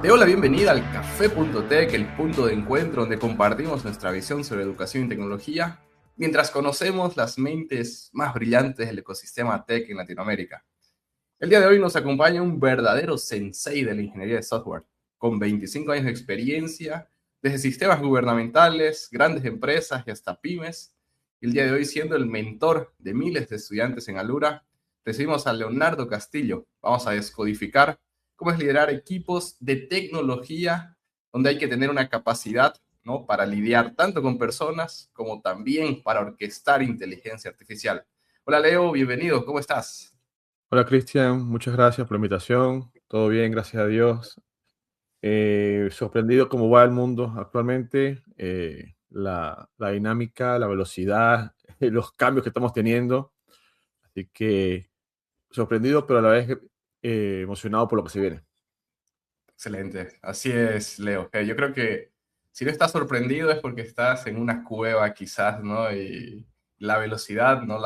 Te doy la bienvenida al Café.tech, el punto de encuentro donde compartimos nuestra visión sobre educación y tecnología, mientras conocemos las mentes más brillantes del ecosistema tech en Latinoamérica. El día de hoy nos acompaña un verdadero sensei de la ingeniería de software, con 25 años de experiencia, desde sistemas gubernamentales, grandes empresas y hasta pymes. El día de hoy, siendo el mentor de miles de estudiantes en Alura, recibimos a Leonardo Castillo. Vamos a descodificar cómo es liderar equipos de tecnología, donde hay que tener una capacidad, ¿no?, para lidiar tanto con personas como también para orquestar inteligencia artificial. Hola Leo, bienvenido, ¿cómo estás? Hola Cristian, muchas gracias por la invitación. Todo bien, gracias a Dios. Sorprendido cómo va el mundo actualmente, la dinámica, la velocidad, los cambios que estamos teniendo. Así que sorprendido, pero a la vez emocionado por lo que se viene. Excelente, así es, Leo. Yo creo que si no estás sorprendido es porque estás en una cueva quizás, ¿no? Y la velocidad, ¿no?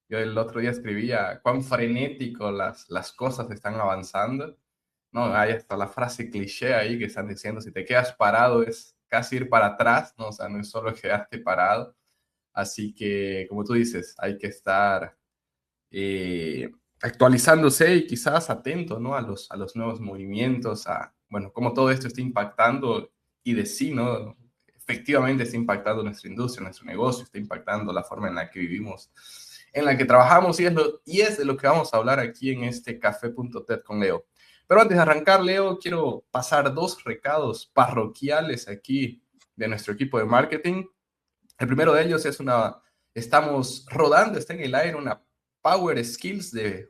Yo el otro día escribía cuán frenético las cosas están avanzando, ¿no? Hay hasta la frase cliché ahí que están diciendo, si te quedas parado es casi ir para atrás, ¿no? O sea, no es solo quedarte parado. Así que, como tú dices, hay que estar actualizándose y quizás atento, ¿no?, a los nuevos movimientos, a, bueno, cómo todo esto está impactando y de sí, ¿no? Efectivamente está impactando nuestra industria, nuestro negocio, está impactando la forma en la que vivimos, en la que trabajamos y es de lo que vamos a hablar aquí en este Café.tech con Leo. Pero antes de arrancar, Leo, quiero pasar dos recados parroquiales aquí de nuestro equipo de marketing. El primero de ellos es estamos rodando, está en el aire una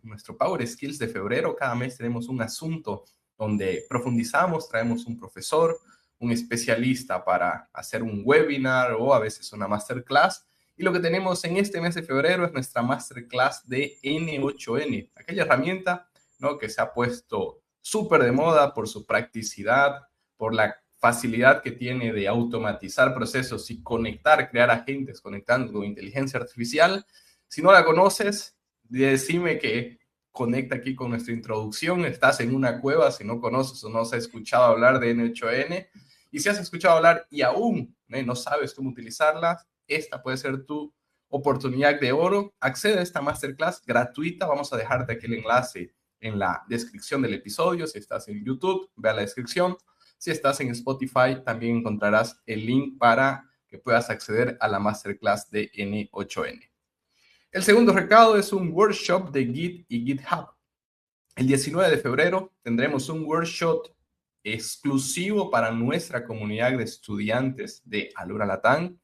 nuestro Power Skills de febrero. Cada mes tenemos un asunto donde profundizamos, traemos un profesor, un especialista para hacer un webinar o a veces una masterclass. Y lo que tenemos en este mes de febrero es nuestra masterclass de N8N, aquella herramienta, ¿no?, que se ha puesto súper de moda por su practicidad, por la facilidad que tiene de automatizar procesos y conectar, crear agentes conectando con inteligencia artificial. Si no la conoces, decime que conecta aquí con nuestra introducción. Estás en una cueva si no conoces o no has escuchado hablar de N8N. Y si has escuchado hablar y aún no sabes cómo utilizarla, esta puede ser tu oportunidad de oro. Accede a esta masterclass gratuita. Vamos a dejarte aquí el enlace en la descripción del episodio. Si estás en YouTube, ve a la descripción. Si estás en Spotify, también encontrarás el link para que puedas acceder a la masterclass de N8N. El segundo recado es un workshop de Git y GitHub. El 19 de febrero tendremos un workshop exclusivo para nuestra comunidad de estudiantes de Alura Latam.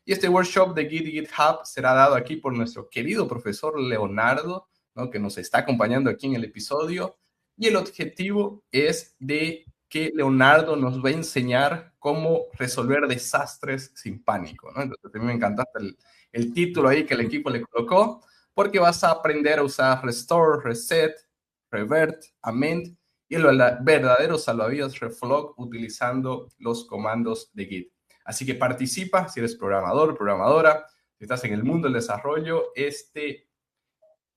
Y este workshop de Git y GitHub será dado aquí por nuestro querido profesor Leonardo, ¿no?, que nos está acompañando aquí en el episodio. Y el objetivo es de que Leonardo nos va a enseñar cómo resolver desastres sin pánico, ¿no? Entonces, a mí me encantaste el título ahí que el equipo le colocó, porque vas a aprender a usar restore, reset, revert, amend y el verdadero salvavidas reflog utilizando los comandos de Git. Así que participa si eres programador, programadora, si estás en el mundo del desarrollo. Este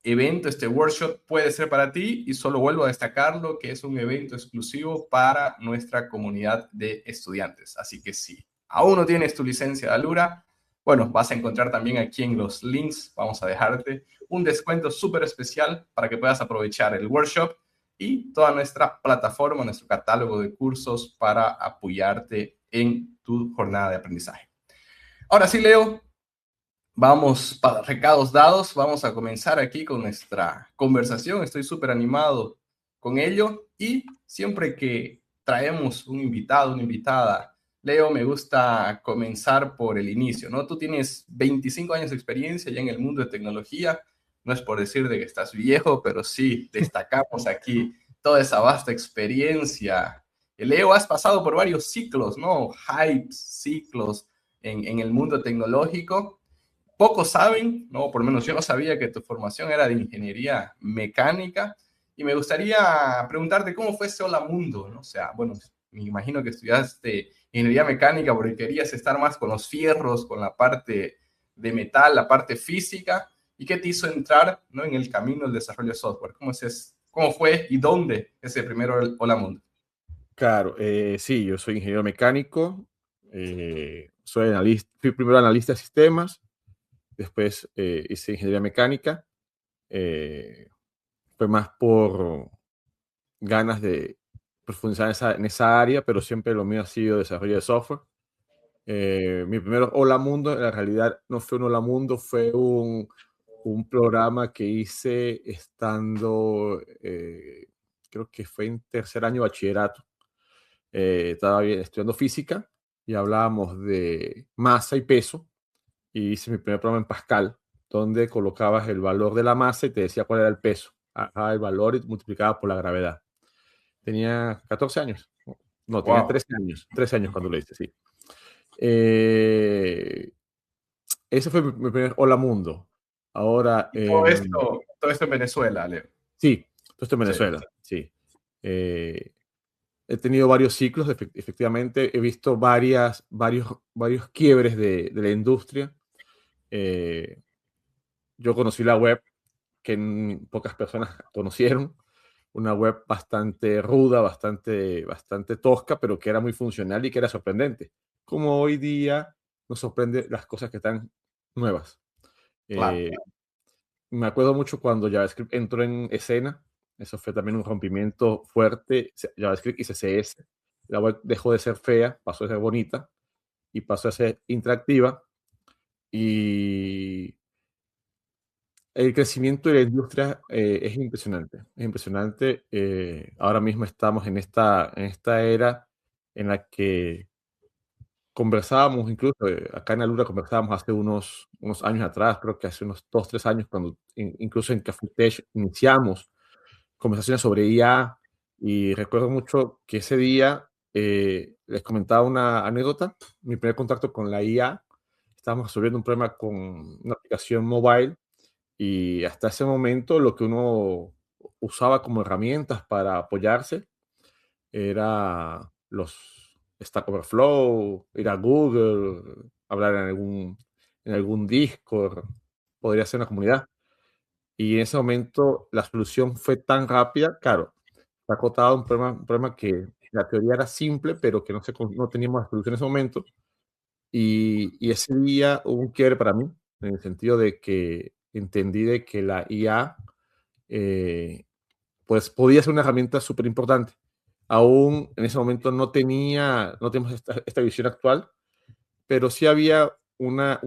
evento, este workshop puede ser para ti, y solo vuelvo a destacarlo que es un evento exclusivo para nuestra comunidad de estudiantes. Así que si aún no tienes tu licencia de Alura, bueno, vas a encontrar también aquí en los links, vamos a dejarte un descuento súper especial para que puedas aprovechar el workshop y toda nuestra plataforma, nuestro catálogo de cursos para apoyarte en tu jornada de aprendizaje. Ahora sí, Leo, vamos, para recados dados, vamos a comenzar aquí con nuestra conversación. Estoy súper animado con ello y siempre que traemos un invitado, una invitada, Leo, me gusta comenzar por el inicio, ¿no? Tú tienes 25 años de experiencia ya en el mundo de tecnología. No es por decir de que estás viejo, pero sí destacamos aquí toda esa vasta experiencia. Leo, has pasado por varios ciclos, ¿no? Hypes, ciclos en el mundo tecnológico. Pocos saben, no, por lo menos yo no sabía que tu formación era de ingeniería mecánica, y me gustaría preguntarte cómo fue ese Hola Mundo, ¿no? O sea, bueno, me imagino que estudiaste ingeniería mecánica porque querías estar más con los fierros, con la parte de metal, la parte física, y qué te hizo entrar, ¿no?, en el camino del desarrollo de software. ¿Cómo fue y dónde ese primero Hola Mundo? Claro, sí, yo soy ingeniero mecánico, soy analista, fui primero analista de sistemas, después hice ingeniería mecánica, eh, fue más por ganas de profundizar en esa área, pero siempre lo mío ha sido desarrollo de software. Mi primer Hola Mundo, en la realidad no fue un Hola Mundo, fue un programa que hice estando, creo que fue en tercer año de bachillerato. Estaba estudiando física y hablábamos de masa y peso, y hice mi primer programa en Pascal, donde colocabas el valor de la masa y te decía cuál era el peso. Ajá, el valor y multiplicaba por la gravedad. Tenía 14 años. No, tenía Wow. 13 años. 13 años cuando lo hice, sí. Eh, Ese fue mi primer Hola Mundo. Ahora, Y todo esto en Venezuela, Leo. sí, todo esto en Sí. Venezuela, sí. Eh, He tenido varios ciclos, efectivamente, he visto varios quiebres de la industria. Eh, yo conocí la web que pocas personas conocieron, una web bastante ruda, bastante tosca, pero que era muy funcional y que era sorprendente. Como hoy día nos sorprende las cosas que están nuevas. Claro. Eh, Me acuerdo mucho cuando JavaScript entró en escena. Eso fue también un rompimiento fuerte. JavaScript y CSS. La web dejó de ser fea, pasó a ser bonita y pasó a ser interactiva. Y el crecimiento de la industria es impresionante. Es impresionante. Ahora mismo estamos en esta era en la que conversábamos, incluso acá en Alura conversábamos hace unos años atrás, creo que hace unos 2, 3 años, cuando incluso en Café Tech iniciamos conversaciones sobre IA, y recuerdo mucho que ese día les comentaba una anécdota. Mi primer contacto con la IA, estábamos resolviendo un problema con una aplicación mobile, y hasta ese momento lo que uno usaba como herramientas para apoyarse era los Stack Overflow, ir a Google, hablar en algún Discord, podría ser una comunidad. Y en ese momento la solución fue tan rápida, claro, está acotado a un problema que la teoría era simple, pero que no teníamos la solución en ese momento. Y ese día hubo un quiebre para mí, en el sentido de que entendí de que la IA, pues podía ser una herramienta súper importante. Aún en ese momento no tenemos esta visión actual, pero sí había una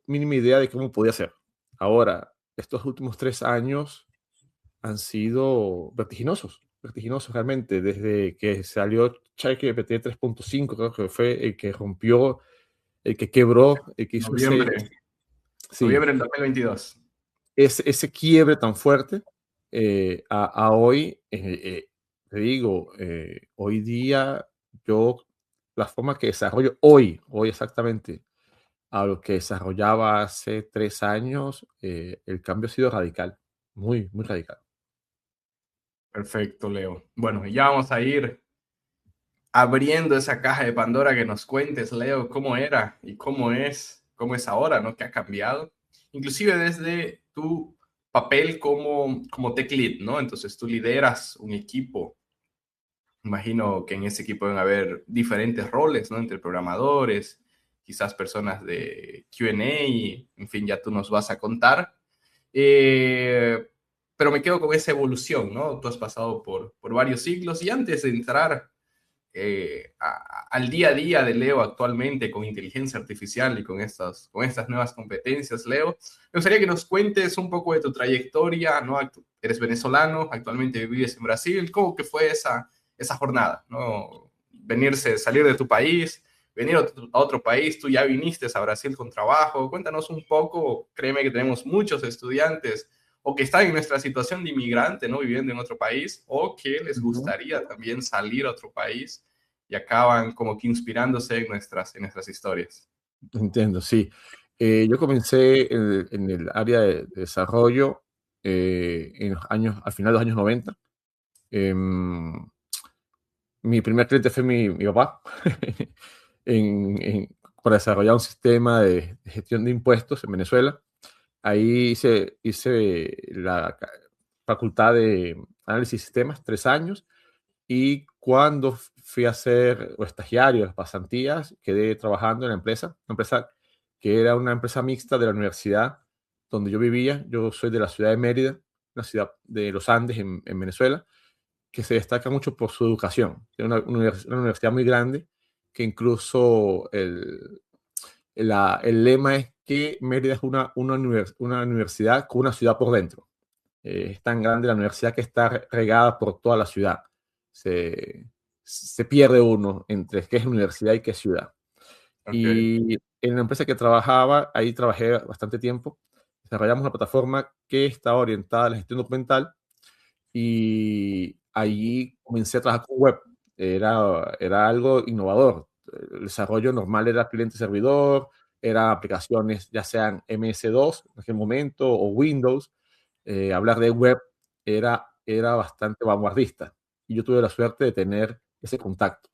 mínima idea de cómo podía ser. Ahora, estos últimos 3 años han sido vertiginosos realmente, desde que salió ChatGPT 3.5, creo que fue el que rompió, el que quebró, el que hizo Noviembre, sí, noviembre del 2022. ese quiebre tan fuerte, a hoy, te digo, hoy día yo, la forma que desarrollo hoy exactamente, a lo que desarrollaba hace 3 años, el cambio ha sido radical, muy, muy radical. Perfecto, Leo. Bueno, ya vamos a ir abriendo esa caja de Pandora, que nos cuentes, Leo, cómo era y cómo es ahora, ¿no? ¿Qué ha cambiado? Inclusive desde tu papel como tech lead, ¿no? Entonces tú lideras un equipo. Imagino que en ese equipo deben haber diferentes roles, ¿no? Entre programadores, quizás personas de Q&A, en fin, ya tú nos vas a contar. Eh, pero me quedo con esa evolución, ¿no? Tú has pasado por varios siglos, y antes de entrar al día a día de Leo actualmente con inteligencia artificial y con estas nuevas competencias, Leo, me gustaría que nos cuentes un poco de tu trayectoria, ¿no? Eres venezolano, actualmente vives en Brasil. ¿Cómo que fue esa jornada, ¿no? Salir de tu país, venir a otro país. Tú ya viniste a Brasil con trabajo. Cuéntanos un poco. Créeme que tenemos muchos estudiantes o que están en nuestra situación de inmigrante, ¿no? Viviendo en otro país, o que les Ujú. gustaría también salir a otro país y acaban como que inspirándose en nuestras historias. Entiendo, sí. Yo comencé en el área de desarrollo al final de los años 90. Em, Mi primer cliente fue mi papá para desarrollar un sistema de gestión de impuestos en Venezuela. Ahí hice la facultad de análisis de sistemas, 3 años, y cuando fui a hacer o estagiario, las pasantías, quedé trabajando en la empresa, una empresa que era una empresa mixta de la universidad donde yo vivía. Yo soy de la ciudad de Mérida, una ciudad de los Andes en Venezuela, que se destaca mucho por su educación. Es una universidad muy grande que incluso el lema es que Mérida es una universidad con una ciudad por dentro. Es tan grande la universidad que está regada por toda la ciudad. Se pierde uno entre qué es universidad y qué es ciudad. Ok, Y en la empresa que trabajaba, ahí trabajé bastante tiempo, desarrollamos una plataforma que estaba orientada a la gestión documental y allí comencé a trabajar con web. Era algo innovador. El desarrollo normal era cliente-servidor, eran aplicaciones ya sean MS2 en aquel momento o Windows. Hablar de web era bastante vanguardista y yo tuve la suerte de tener ese contacto.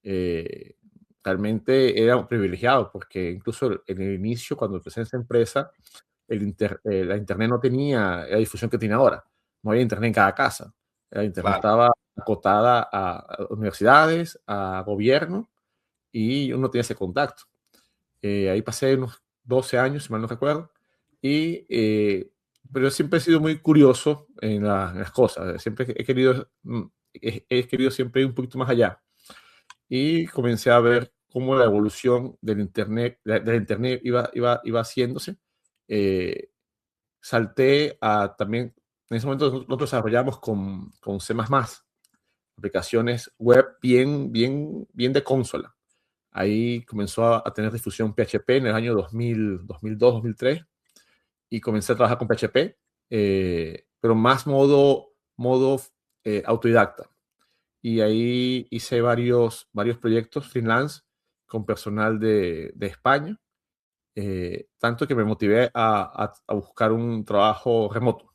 Eh, Realmente era un privilegiado porque incluso en el inicio, cuando empecé en esa empresa, la internet no tenía la difusión que tiene ahora. No había internet en cada casa. La internet claro. estaba acotada a universidades, a gobierno, y uno tenía ese contacto. Ahí pasé unos 12 años, si mal no recuerdo, y, pero yo siempre he sido muy curioso en las cosas. Siempre he querido siempre ir un poquito más allá. Y comencé a ver cómo la evolución del internet, del internet iba haciéndose. Eh, Salté a también, en ese momento nosotros desarrollamos con C++, aplicaciones web bien de consola. Ahí comenzó a tener difusión PHP en el año 2002, 2003, y comencé a trabajar con PHP, pero más modo autodidacta. Y ahí hice varios proyectos freelance con personal de España, tanto que me motivé a buscar un trabajo remoto.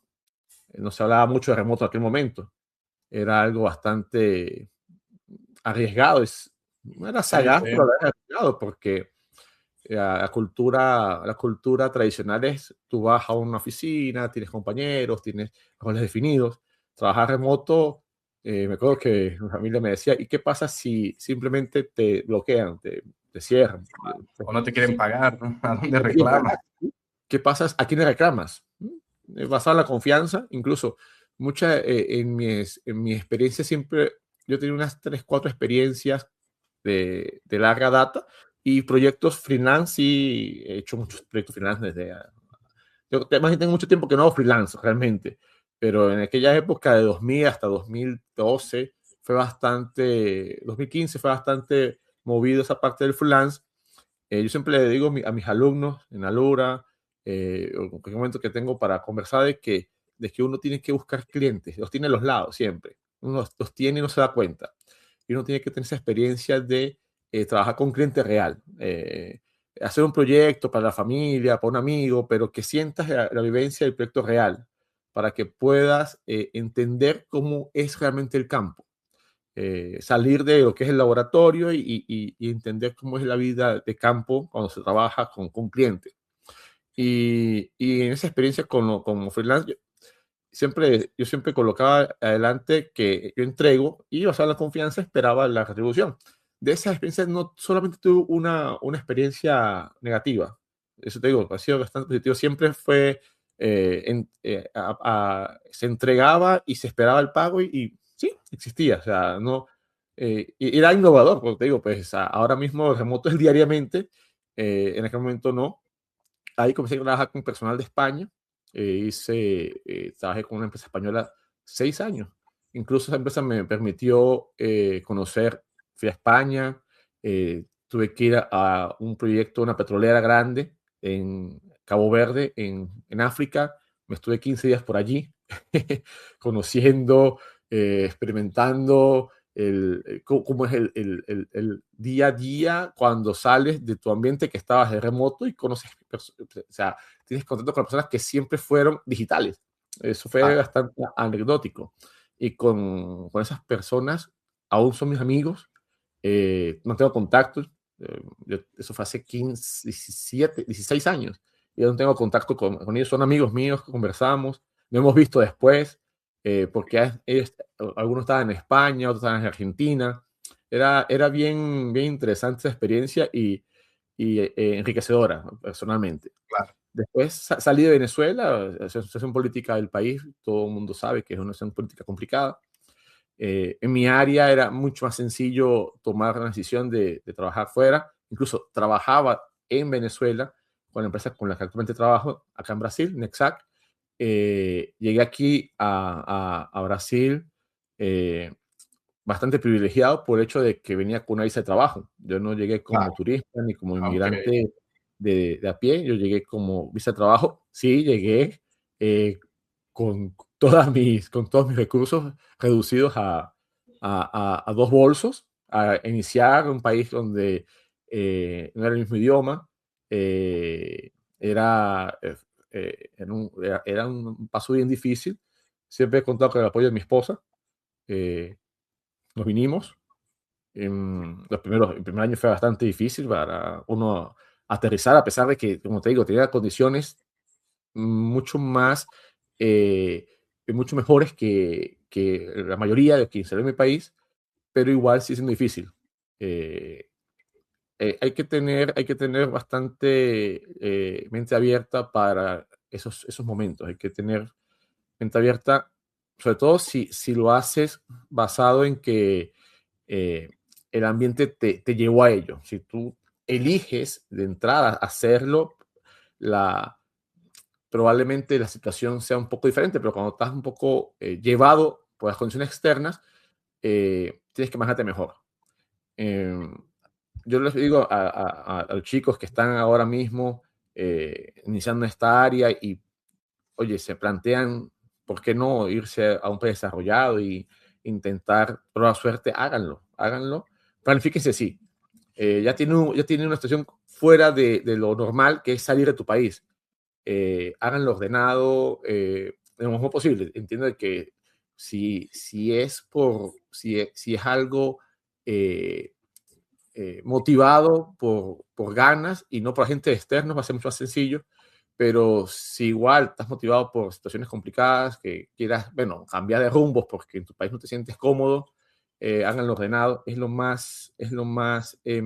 No se hablaba mucho de remoto en aquel momento. Era algo bastante arriesgado. No era Sí, sagaz, pero sí. era arriesgado porque la cultura tradicional es tú vas a una oficina, tienes compañeros, tienes roles definidos. Trabajar remoto, me acuerdo que mi familia me decía, ¿y qué pasa si simplemente te bloquean, te cierran? O no te quieren pagar, ¿no? ¿A dónde No te quieren reclamas? pagar. ¿Qué pasa? ¿A quién le reclamas? Basado en la confianza, incluso en mi experiencia siempre, yo tenía unas 3, 4 experiencias de larga data y proyectos freelance, y he hecho muchos proyectos freelance yo además tengo mucho tiempo que no hago freelance realmente, pero en aquella época de 2000 hasta 2012 2015 fue bastante movido esa parte del freelance. Yo siempre le digo a mis alumnos en Alura, o en cualquier momento que tengo para conversar, de que uno tiene que buscar clientes, los tiene a los lados siempre. Uno los tiene y no se da cuenta. Y uno tiene que tener esa experiencia de trabajar con un cliente real. Hacer un proyecto para la familia, para un amigo, pero que sientas la vivencia del proyecto real, para que puedas entender cómo es realmente el campo. Salir de lo que es el laboratorio y entender cómo es la vida de campo cuando se trabaja con clientes. Y en esa experiencia como freelance, yo siempre colocaba adelante que yo entrego y basado en la confianza esperaba la retribución. De esa experiencia no solamente tuve una experiencia negativa, eso te digo, ha sido bastante positivo. Siempre fue, se entregaba y se esperaba el pago y sí, existía. O sea, no, y era innovador, porque te digo, pues ahora mismo remoto es diariamente, en aquel momento no. Ahí comencé a trabajar con personal de España. Trabajé con una empresa española 6 años. Incluso esa empresa me permitió conocer, fui a España, tuve que ir a un proyecto, una petrolera grande en Cabo Verde, en África. Me estuve 15 días por allí, conociendo, experimentando cómo es el día a día cuando sales de tu ambiente que estabas de remoto y conoces, o sea, tienes contacto con personas que siempre fueron digitales. Eso fue Claro. bastante anecdótico. Y con esas personas aún son mis amigos, no tengo contactos. Eso fue hace 15, 17, 16 años. Y no tengo contacto con ellos, son amigos míos que conversamos, nos hemos visto después, porque algunos estaban en España, otros estaban en Argentina, Era bien, bien interesante esa experiencia y enriquecedora, ¿no? Personalmente. Claro, Después salí de Venezuela, la situación política del país, todo el mundo sabe que es una situación política complicada. En mi área era mucho más sencillo tomar la decisión de trabajar fuera. Incluso trabajaba en Venezuela con la empresa con la que actualmente trabajo, acá en Brasil, Nexac. Llegué aquí a Brasil eh, bastante privilegiado por el hecho de que venía con una visa de trabajo. Yo no llegué como claro. turista ni como Ok, inmigrante de a pie, yo llegué como visa de trabajo. Sí, llegué eh, con todos mis recursos reducidos a dos bolsos, a iniciar un país donde no era el mismo idioma, eh, era, era un paso bien difícil. Siempre he contado con el apoyo de mi esposa. eh, Nos vinimos. El primer año fue bastante difícil para uno aterrizar, a pesar de que, como te digo, tenía condiciones mucho más, eh, mucho mejores que la mayoría de quienes salió de mi país, pero igual sí siendo difícil. Eh, hay que tener bastante mente abierta para esos momentos. Hay que tener mente abierta, sobre todo si lo haces basado en que eh, el ambiente te llevó a ello. Si tú eliges de entrada hacerlo, la, probablemente la situación sea un poco diferente, pero cuando estás un poco llevado por las condiciones externas, tienes que manejarte mejor. Eh, yo les digo a los chicos que están ahora mismo iniciando esta área y, oye, se plantean, ¿por qué no irse a un país desarrollado y intentar probar suerte? Háganlo, háganlo. Planifíquense, sí. Ya tiene una situación fuera de lo normal, que es salir de tu país. Háganlo ordenado, lo mejor posible. Entiendo que si es algo eh, motivado por ganas y no por agentes externos, va a ser mucho más sencillo. Pero si igual estás motivado por situaciones complicadas, que quieras, bueno, cambiar de rumbos porque en tu país no te sientes cómodo, háganlo ordenado. Es lo más, sería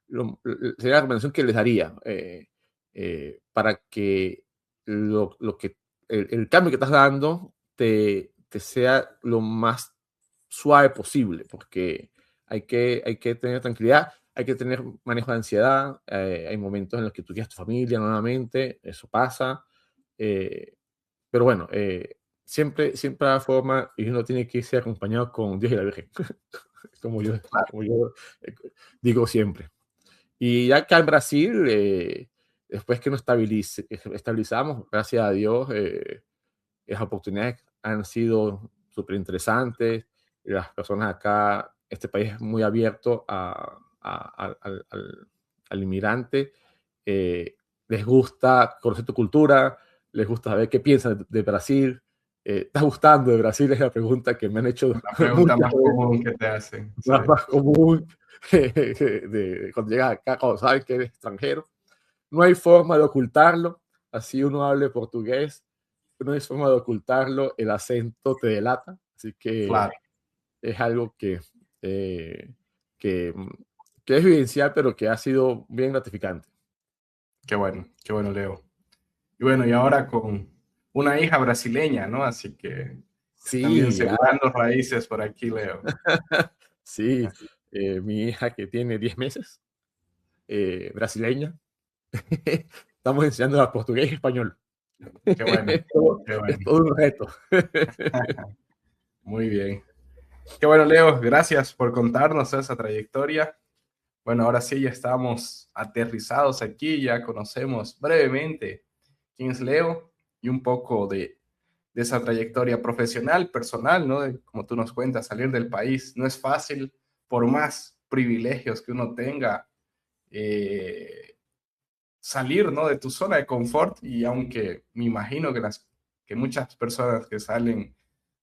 la recomendación que les daría para que lo que el cambio que estás dando te sea lo más suave posible, porque hay que tener tranquilidad, hay que tener manejo de ansiedad, hay momentos en los que tú quieres tu familia nuevamente, eso pasa, eh, pero bueno, siempre hay forma y uno tiene que irse acompañado con Dios y la Virgen, claro. como yo digo siempre. Y ya acá en Brasil, después que nos estabilizamos, gracias a Dios, las oportunidades han sido súper interesantes. Las personas acá, este país es muy abierto al inmigrante. Les gusta conocer tu cultura, les gusta saber qué piensan de Brasil. ¿Estás gustando de Brasil? Es la pregunta que me han hecho La pregunta muchas más veces, común que te hacen. Sí, más común cuando llegas acá, cuando saben que eres extranjero. No hay forma de ocultarlo, así uno hable portugués, no hay forma de ocultarlo, el acento te delata, así que claro. es algo eh, que, que es evidencial, pero que ha sido bien gratificante. Qué bueno, Leo. Y bueno, y ahora con una hija brasileña, ¿no? Así que también Sí, ya, sembrando raíces por aquí, Leo. sí, Así, mi hija que tiene 10 meses, brasileña, estamos enseñando a portugués y español. qué bueno, qué Es bueno. todo un reto. Muy bien. Qué bueno, Leo. Gracias por contarnos esa trayectoria. Bueno, ahora sí ya estamos aterrizados aquí, ya conocemos brevemente quién es Leo y un poco de esa trayectoria profesional, personal, ¿no? Como tú nos cuentas, salir del país no es fácil, por más privilegios que uno tenga, eh, salir, ¿no? De tu zona de confort y aunque me imagino que muchas personas que salen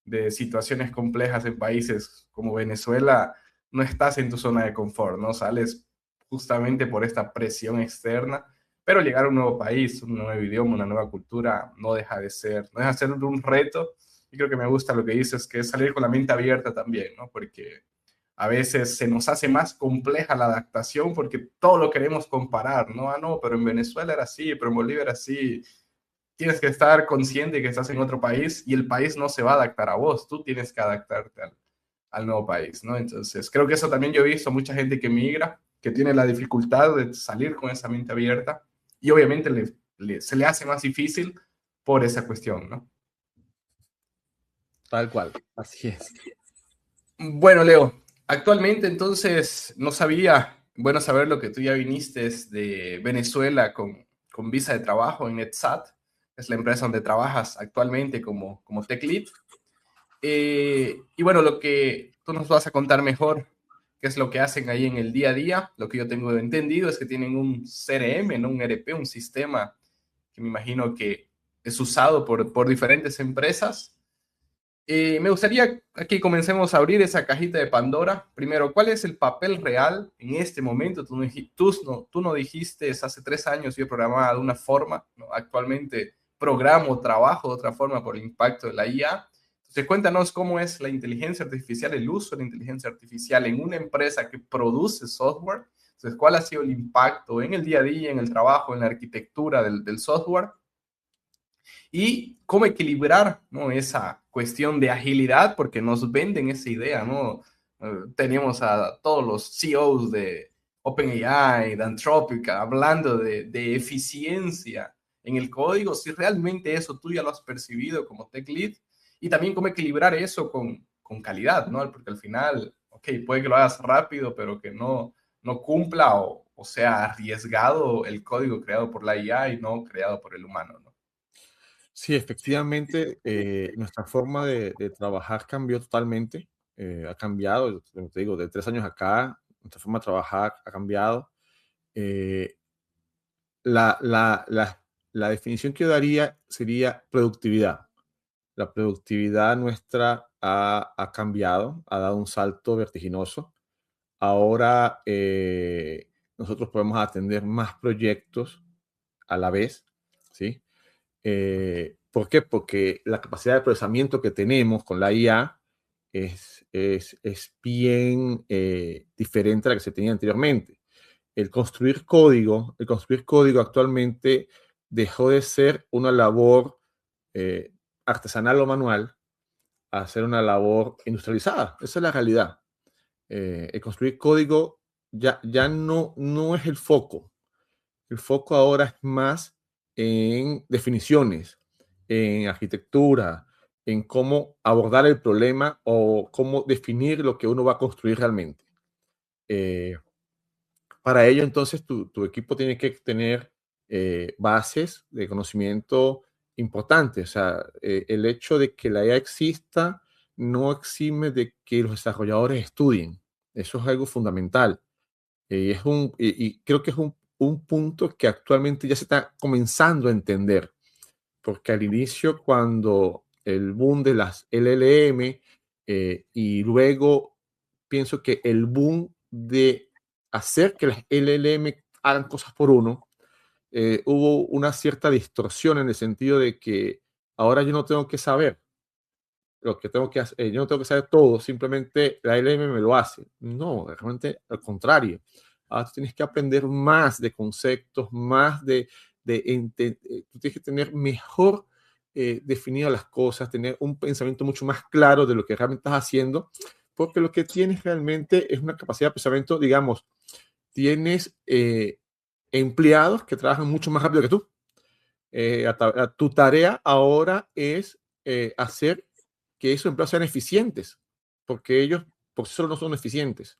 de situaciones complejas en países como Venezuela, no estás en tu zona de confort, ¿no? Sales justamente por esta presión externa, pero llegar a un nuevo país, un nuevo idioma, una nueva cultura, no deja de ser un reto. Y creo que me gusta lo que dices, que es salir con la mente abierta también, ¿no? Porque a veces se nos hace más compleja la adaptación porque todo lo queremos comparar, ¿no? Ah, no, pero en Venezuela era así, pero en Bolivia era así. Tienes que estar consciente que estás en otro país y el país no se va a adaptar a vos, tú tienes que adaptarte al nuevo país, ¿no? Entonces, creo que eso también yo he visto mucha gente que migra, que tiene la dificultad de salir con esa mente abierta y obviamente se le hace más difícil por esa cuestión, ¿no? Tal cual, así es. Bueno, Leo, actualmente entonces no sabía, bueno saber lo que tú ya viniste de Venezuela con visa de trabajo en NetSat, es la empresa donde trabajas actualmente como Tech Lead. Y bueno, lo que tú nos vas a contar mejor, qué es lo que hacen ahí en el día a día, lo que yo tengo entendido es que tienen un CRM, ¿no? Un ERP, un sistema que me imagino que es usado por diferentes empresas. Me gustaría que comencemos a abrir esa cajita de Pandora. Primero, ¿cuál es el papel real en este momento? Tú no dijiste hace 3 años yo programaba de una forma, ¿no? Actualmente programo, trabajo de otra forma por el impacto de la IA. Entonces, cuéntanos cómo es la inteligencia artificial, el uso de la inteligencia artificial en una empresa que produce software. Entonces, ¿cuál ha sido el impacto en el día a día, en el trabajo, en la arquitectura del software? Y cómo equilibrar, ¿no? Esa cuestión de agilidad, porque nos venden esa idea, ¿no? Tenemos a todos los CEOs de OpenAI, de Anthropic, hablando de eficiencia en el código, si realmente eso tú ya lo has percibido como tech lead, y también cómo equilibrar eso con calidad, ¿no? Porque al final, ok, puede que lo hagas rápido, pero que no cumpla o sea arriesgado el código creado por la IA y no creado por el humano, ¿no? Sí, efectivamente, nuestra forma de trabajar cambió totalmente. Ha cambiado, como te digo, de 3 años acá, nuestra forma de trabajar ha cambiado. Eh, la, la, la, la definición que yo daría sería productividad. La productividad nuestra ha cambiado, ha dado un salto vertiginoso. Ahora nosotros podemos atender más proyectos a la vez, ¿sí? ¿Por qué? Porque la capacidad de procesamiento que tenemos con la IA es bien diferente a la que se tenía anteriormente. El construir código actualmente dejó de ser una labor artesanal o manual a ser una labor industrializada. Esa es la realidad. El construir código ya no es el foco. El foco ahora es más en definiciones, en arquitectura, en cómo abordar el problema o cómo definir lo que uno va a construir realmente. Eh, para ello, entonces, tu equipo tiene que tener bases de conocimiento importantes. O sea, el hecho de que la IA exista no exime de que los desarrolladores estudien. Eso es algo fundamental. Y creo que es un punto que actualmente ya se está comenzando a entender, porque al inicio, cuando el boom de las LLM y luego pienso que el boom de hacer que las LLM hagan cosas por uno, hubo una cierta distorsión en el sentido de que ahora yo no tengo que saber lo que tengo que hacer, yo no tengo que saber todo, simplemente la LM me lo hace. No, realmente al contrario. Ahora tú tienes que aprender más de conceptos, más tú tienes que tener mejor definidas las cosas, tener un pensamiento mucho más claro de lo que realmente estás haciendo, porque lo que tienes realmente es una capacidad de pensamiento, digamos, tienes empleados que trabajan mucho más rápido que tú. Tu tarea ahora es hacer que esos empleados sean eficientes, porque ellos por sí solos no son eficientes.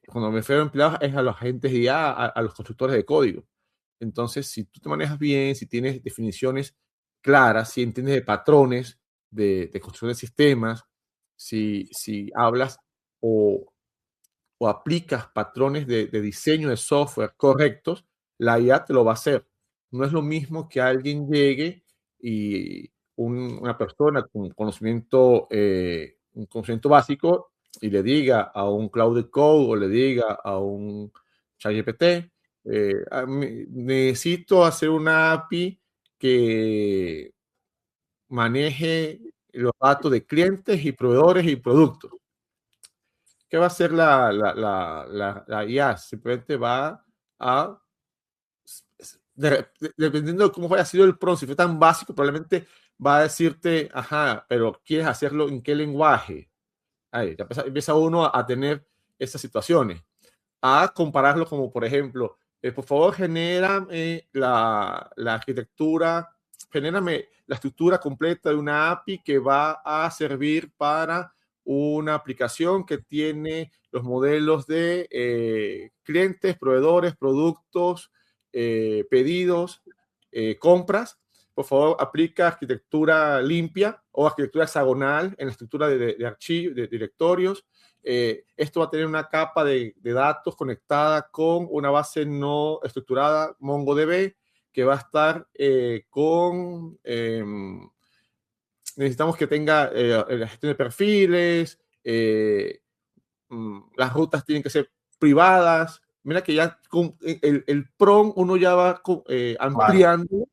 Cuando me refiero a empleados es a los agentes de IA, a los constructores de código. Entonces, si tú te manejas bien, si tienes definiciones claras, si entiendes de patrones de construcción de sistemas, si hablas o, o aplicas patrones de diseño de software correctos, la IA te lo va a hacer. No es lo mismo que alguien llegue y una persona con conocimiento, un conocimiento básico y le diga a un Cloud Code o le diga a un ChatGPT, necesito hacer una API que maneje los datos de clientes y proveedores y productos. ¿qué va a hacer la IA? Simplemente va a, dependiendo de cómo haya sido el prompt, si fue tan básico, probablemente va a decirte, ajá, pero ¿quieres hacerlo en qué lenguaje? Ahí, ya empieza uno a tener esas situaciones, a compararlo como, por ejemplo, por favor, genérame la arquitectura, genérame la estructura completa de una API que va a servir para una aplicación que tiene los modelos de clientes, proveedores, productos, pedidos, compras. Por favor, aplica arquitectura limpia o arquitectura hexagonal en la estructura de archivos, de directorios. Esto va a tener una capa de datos conectada con una base no estructurada, MongoDB, que va a estar necesitamos que tenga la gestión de perfiles, las rutas tienen que ser privadas. Mira que ya con el PROM uno ya va Claro. ampliando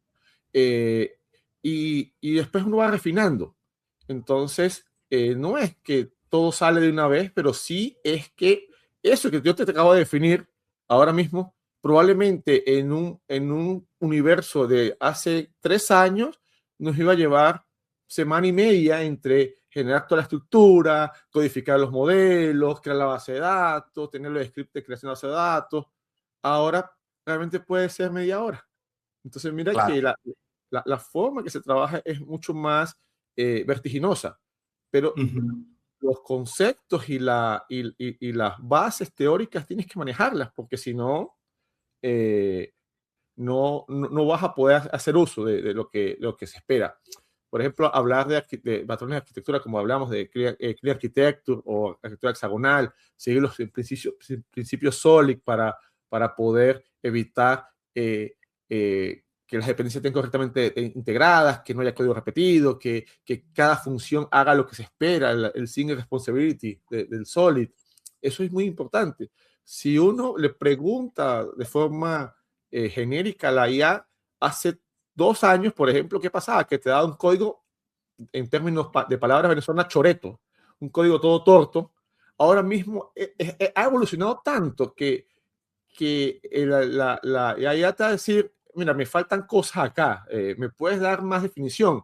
y después uno va refinando. Entonces, no es que todo sale de una vez, pero sí es que eso que yo te acabo de definir ahora mismo, probablemente en un universo de hace 3 años, nos iba a llevar semana y media entre generar toda la estructura, codificar los modelos, crear la base de datos, tener los scripts de creación de base de datos. Ahora realmente puede ser media hora. Entonces, mira que Claro. la forma que se trabaja es mucho más vertiginosa, pero Ujú. los conceptos y las bases teóricas tienes que manejarlas, porque si no, no vas a poder hacer uso de lo que se espera. Por ejemplo, hablar de patrones de arquitectura, como hablamos de Clear Architecture o arquitectura hexagonal, seguir los principios SOLID para poder evitar que las dependencias estén correctamente integradas, que no haya código repetido, que cada función haga lo que se espera, el single responsibility del SOLID. Eso es muy importante. Si uno le pregunta de forma genérica la IA hace 2 años, por ejemplo, ¿qué pasaba? Que te daba un código en términos de palabras venezolanas choreto, un código todo torto. Ahora mismo ha evolucionado tanto que la IA te va a decir, mira, me faltan cosas acá, me puedes dar más definición.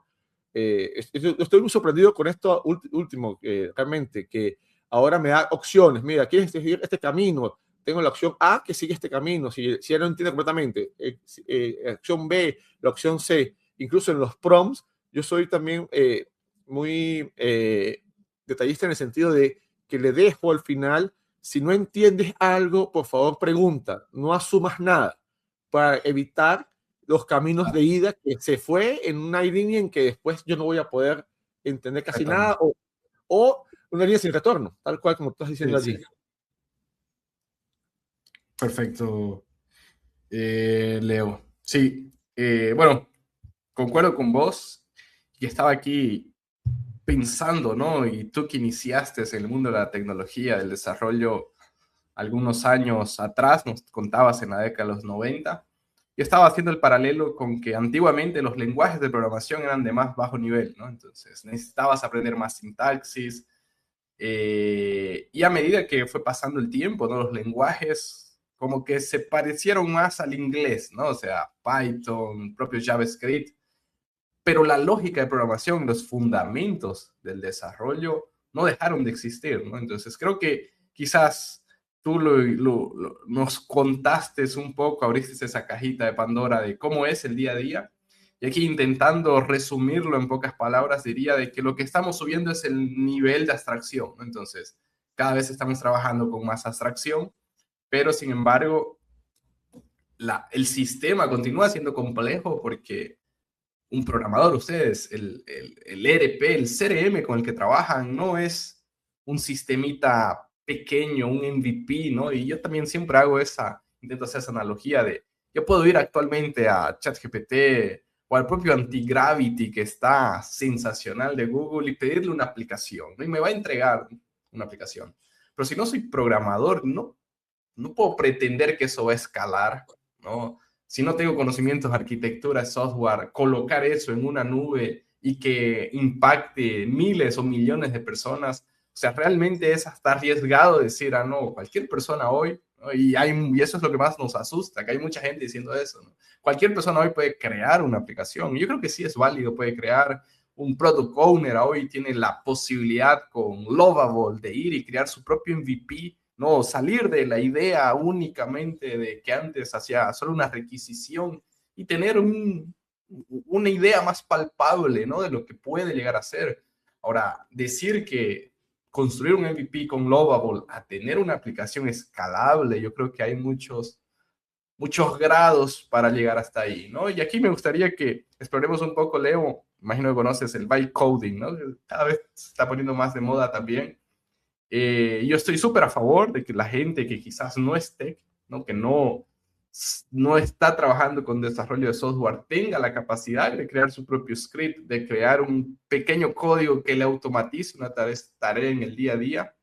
Estoy muy sorprendido con esto último, realmente, que ahora me da opciones. Mira, ¿quieres seguir este camino? Tengo la opción A que sigue este camino, si ya no entiende completamente. Opción B, la opción C. Incluso en los prompts, yo soy también muy detallista en el sentido de que le dejo al final, si no entiendes algo, por favor pregunta, no asumas nada, para evitar los caminos de ida que se fue en una línea en que después yo no voy a poder entender casi Retorno. nada o una línea sin retorno, tal cual como estás diciendo Sí, sí. allí. Perfecto, Leo. Sí, bueno, concuerdo con vos y estaba aquí pensando, ¿no? Y tú que iniciaste en el mundo de la tecnología, del desarrollo algunos años atrás, nos contabas en la década de los 90, yo estaba haciendo el paralelo con que antiguamente los lenguajes de programación eran de más bajo nivel, ¿no? Entonces necesitabas aprender más sintaxis, y a medida que fue pasando el tiempo, ¿no? Los lenguajes como que se parecieron más al inglés, ¿no? O sea, Python, propio JavaScript, pero la lógica de programación, los fundamentos del desarrollo no dejaron de existir, ¿no? Entonces creo que quizás tú nos contaste un poco, abriste esa cajita de Pandora de cómo es el día a día, y aquí intentando resumirlo en pocas palabras, diría de que lo que estamos subiendo es el nivel de abstracción, ¿no? Entonces, cada vez estamos trabajando con más abstracción, pero sin embargo, el sistema continúa siendo complejo porque un programador, ustedes, el ERP, el CRM con el que trabajan, no es un sistemita pequeño, un MVP, ¿no? Y yo también siempre hago intento hacer esa analogía de, yo puedo ir actualmente a ChatGPT o al propio Antigravity, que está sensacional de Google, y pedirle una aplicación, ¿no? Y me va a entregar una aplicación. Pero si no soy programador, no puedo pretender que eso va a escalar, ¿no? Si no tengo conocimientos de arquitectura, software, colocar eso en una nube y que impacte miles o millones de personas, O sea, realmente es hasta arriesgado decir, ah, no, cualquier persona hoy, ¿no? Y eso es lo que más nos asusta, que hay mucha gente diciendo eso, ¿no? Cualquier persona hoy puede crear una aplicación. Yo creo que sí es válido, puede crear un product owner, hoy tiene la posibilidad con Lovable de ir y crear su propio MVP, no salir de la idea únicamente de que antes hacía solo una requisición y tener una idea más palpable, ¿no? De lo que puede llegar a ser. Ahora, decir que construir un MVP con Lovable a tener una aplicación escalable, yo creo que hay muchos grados para llegar hasta ahí, ¿no? Y aquí me gustaría que exploremos un poco, Leo, imagino que conoces el byte coding, ¿no? Cada vez se está poniendo más de moda también. Yo estoy súper a favor de que la gente que quizás no es tech, ¿no? Que no está trabajando con desarrollo de software, tenga la capacidad de crear su propio script, de crear un pequeño código que le automatice una tarea en el día a día.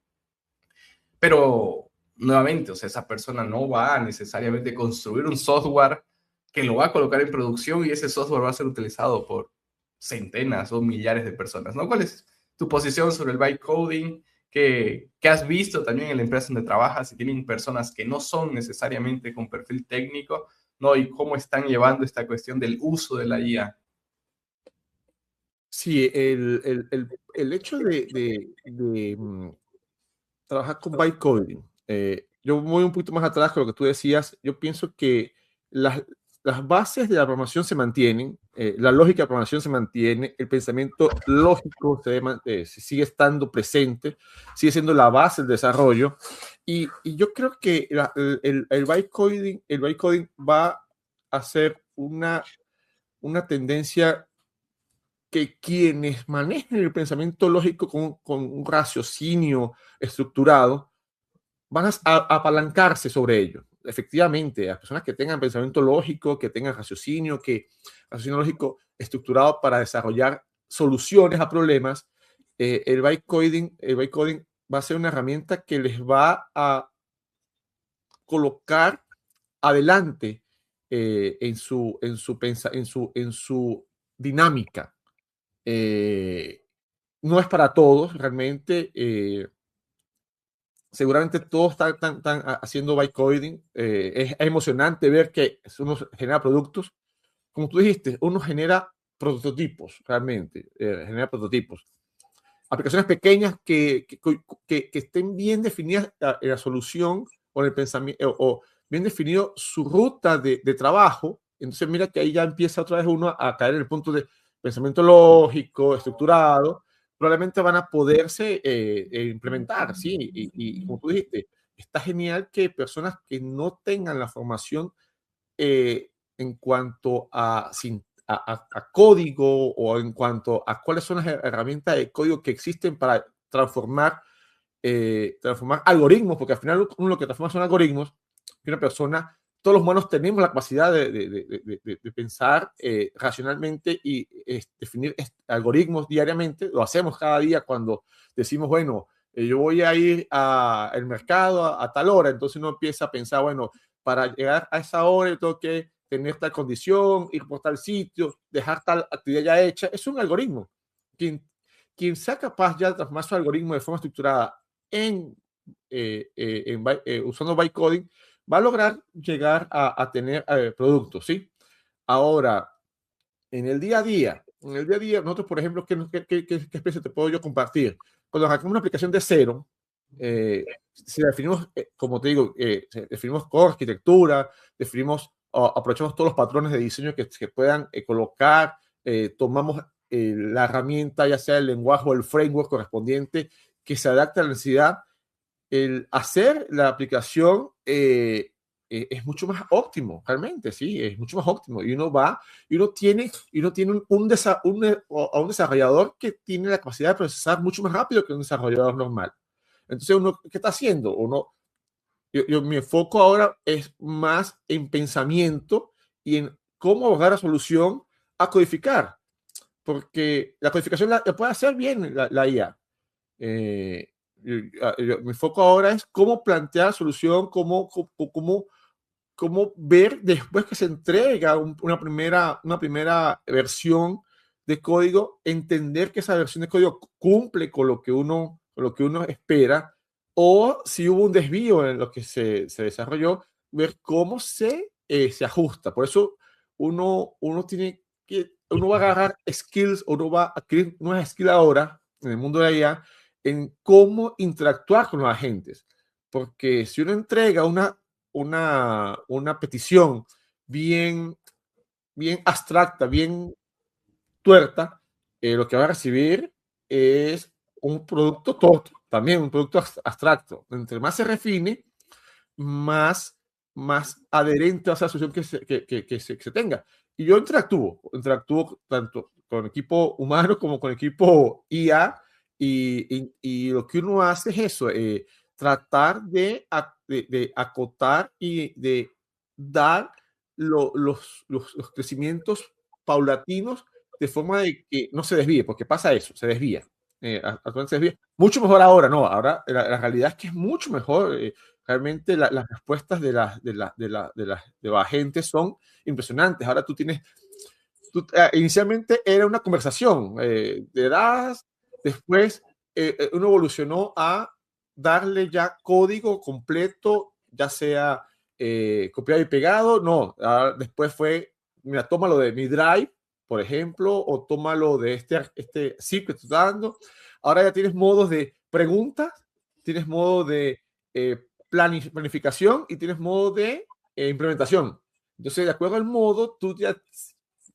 Pero nuevamente, o sea, esa persona no va a necesariamente construir un software que lo va a colocar en producción y ese software va a ser utilizado por centenas o millares de personas, ¿no? ¿Cuál es tu posición sobre el bytecoding? ¿Qué has visto también en la empresa donde trabajas? Si tienen personas que no son necesariamente con perfil técnico, ¿no? Y cómo están llevando esta cuestión del uso de la IA. Sí, el hecho trabajar con bytecoding. Yo voy un poquito más atrás con lo que tú decías. Yo pienso que las, las bases de la programación se mantienen, la lógica de programación se mantiene, el pensamiento lógico sigue estando presente, sigue siendo la base del desarrollo. Y yo creo que el bytecoding va a ser una tendencia que quienes manejen el pensamiento lógico con un raciocinio estructurado van a apalancarse sobre ello. Efectivamente, las personas que tengan pensamiento lógico, que tengan raciocinio lógico estructurado para desarrollar soluciones a problemas, el bytecoding va a ser una herramienta que les va a colocar adelante en su dinámica. No es para todos, realmente. Seguramente todos están haciendo bytecoding. Es emocionante ver que uno genera productos. Como tú dijiste, uno genera prototipos, realmente. Genera prototipos. Aplicaciones pequeñas que estén bien definidas la solución o el pensamiento, o bien definido su ruta de trabajo. Entonces, mira que ahí ya empieza otra vez uno a caer en el punto de pensamiento lógico, estructurado. Probablemente van a poderse implementar, ¿sí? Y como tú dijiste, está genial que personas que no tengan la formación en cuanto a código o en cuanto a cuáles son las herramientas de código que existen para transformar algoritmos, porque al final uno lo que transforma son algoritmos, que una persona, todos los humanos tenemos la capacidad de pensar racionalmente y definir algoritmos diariamente. Lo hacemos cada día cuando decimos, bueno, yo voy a ir al mercado a tal hora, entonces uno empieza a pensar, bueno, para llegar a esa hora yo tengo que tener tal condición, ir por tal sitio, dejar tal actividad ya hecha. Es un algoritmo. Quien sea capaz ya de transformar su algoritmo de forma estructurada usando bytecoding, va a lograr llegar a tener productos, ¿sí? Ahora, en el día a día, nosotros, por ejemplo, ¿qué especie te puedo yo compartir? Cuando hacemos una aplicación de cero, si definimos, como te digo, definimos core arquitectura, aprovechamos todos los patrones de diseño que puedan colocar, tomamos la herramienta, ya sea el lenguaje o el framework correspondiente, que se adapte a la necesidad. El hacer la aplicación es mucho más óptimo, realmente, sí, es mucho más óptimo. Y uno va, y uno tiene un desarrollador que tiene la capacidad de procesar mucho más rápido que un desarrollador normal. Entonces, ¿qué está haciendo? Mi enfoco ahora es más en pensamiento y en cómo abordar la solución a codificar, porque la codificación la puede hacer bien la IA. Mi foco ahora es cómo plantear solución, cómo ver después que se entrega una primera versión de código, entender que esa versión de código cumple con lo que uno con lo que uno espera, o si hubo un desvío en lo que se desarrolló, ver cómo se ajusta. Por eso uno tiene que, uno va a agarrar skills, uno va a adquirir nuevas skills ahora en el mundo de la IA en cómo interactuar con los agentes. Porque si uno entrega una petición bien, bien abstracta, bien tuerta, lo que va a recibir es un producto torto, también un producto abstracto. Entre más se refine, más, más adherente a esa solución que se tenga. Y yo interactúo tanto con equipo humano como con equipo IA, y lo que uno hace es eso, tratar de acotar y de dar los crecimientos paulatinos de forma de que no se desvíe, porque pasa eso, se desvía. Actualmente se desvía. Mucho mejor ahora, no, ahora la realidad es que es mucho mejor. Realmente las respuestas de los agentes son impresionantes. Ahora inicialmente era una conversación, de das, después uno evolucionó a darle ya código completo, ya sea copiado y pegado, no, después fue, mira, tómalo de mi Drive, por ejemplo, o tómalo de este zip que estoy dando. Ahora ya tienes modos de preguntas, tienes modo de planificación y tienes modo de implementación. Entonces, de acuerdo al modo, tú ya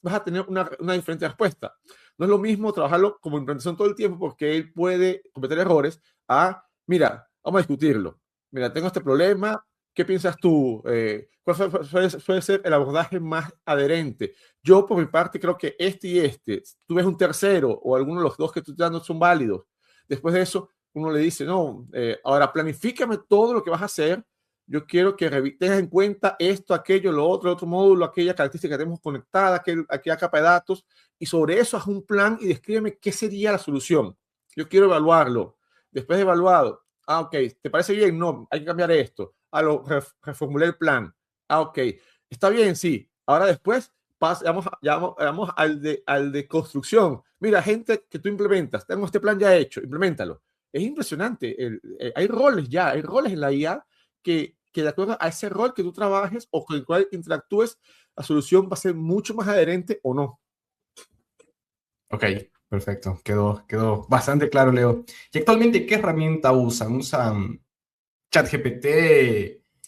vas a tener una diferente respuesta. No es lo mismo trabajarlo como implementación todo el tiempo porque él puede cometer errores mira, vamos a discutirlo. Mira, tengo este problema, ¿qué piensas tú? ¿Cuál suele ser el abordaje más adherente? Yo, por mi parte, creo que este y este, tú ves un tercero o alguno de los dos que tú estás dando son válidos. Después de eso, uno le dice, no, ahora planifícame todo lo que vas a hacer. Yo quiero que tengas en cuenta esto, aquello, lo otro módulo, aquella característica que tenemos conectada, aquella capa de datos, y sobre eso haz un plan y descríbeme qué sería la solución. Yo quiero evaluarlo. Después de evaluado, ok, ¿te parece bien? No, hay que cambiar esto. Reformulé el plan. Ok, está bien, sí. Ahora después vamos al de construcción. Mira, gente que tú implementas, tengo este plan ya hecho, implementalo. Es impresionante. Hay roles en la IA que de acuerdo a ese rol que tú trabajes o con el cual interactúes, la solución va a ser mucho más adherente o no. Ok, perfecto. Quedó bastante claro, Leo. ¿Y actualmente qué herramienta usan? ¿Usan ChatGPT,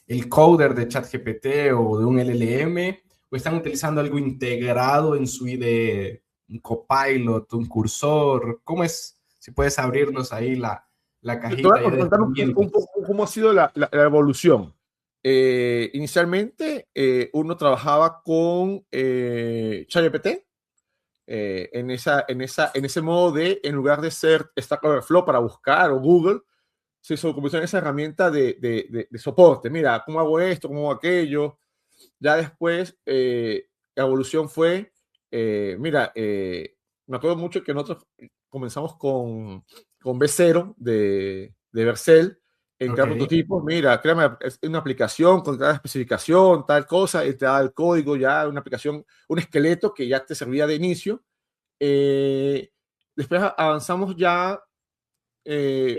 el coder de ChatGPT o de un LLM? ¿O están utilizando algo integrado en su IDE, un Copilot, un cursor? ¿Cómo es? Si puedes abrirnos ahí la Te voy cajita a ya de contar un herramientas. poco cómo ha sido la evolución. Inicialmente, uno trabajaba con ChatGPT en ese modo de, en lugar de ser Stack Overflow para buscar o Google, se convirtió en esa herramienta de soporte. Mira, ¿cómo hago esto? ¿Cómo hago aquello? Ya después, la evolución fue, mira, me acuerdo mucho que nosotros comenzamos con B0 de Vercel en Ok, crear prototipos. Mira, créame, es una aplicación con cada especificación, tal cosa, y te da el código ya, una aplicación, un esqueleto que ya te servía de inicio. Eh, Después avanzamos ya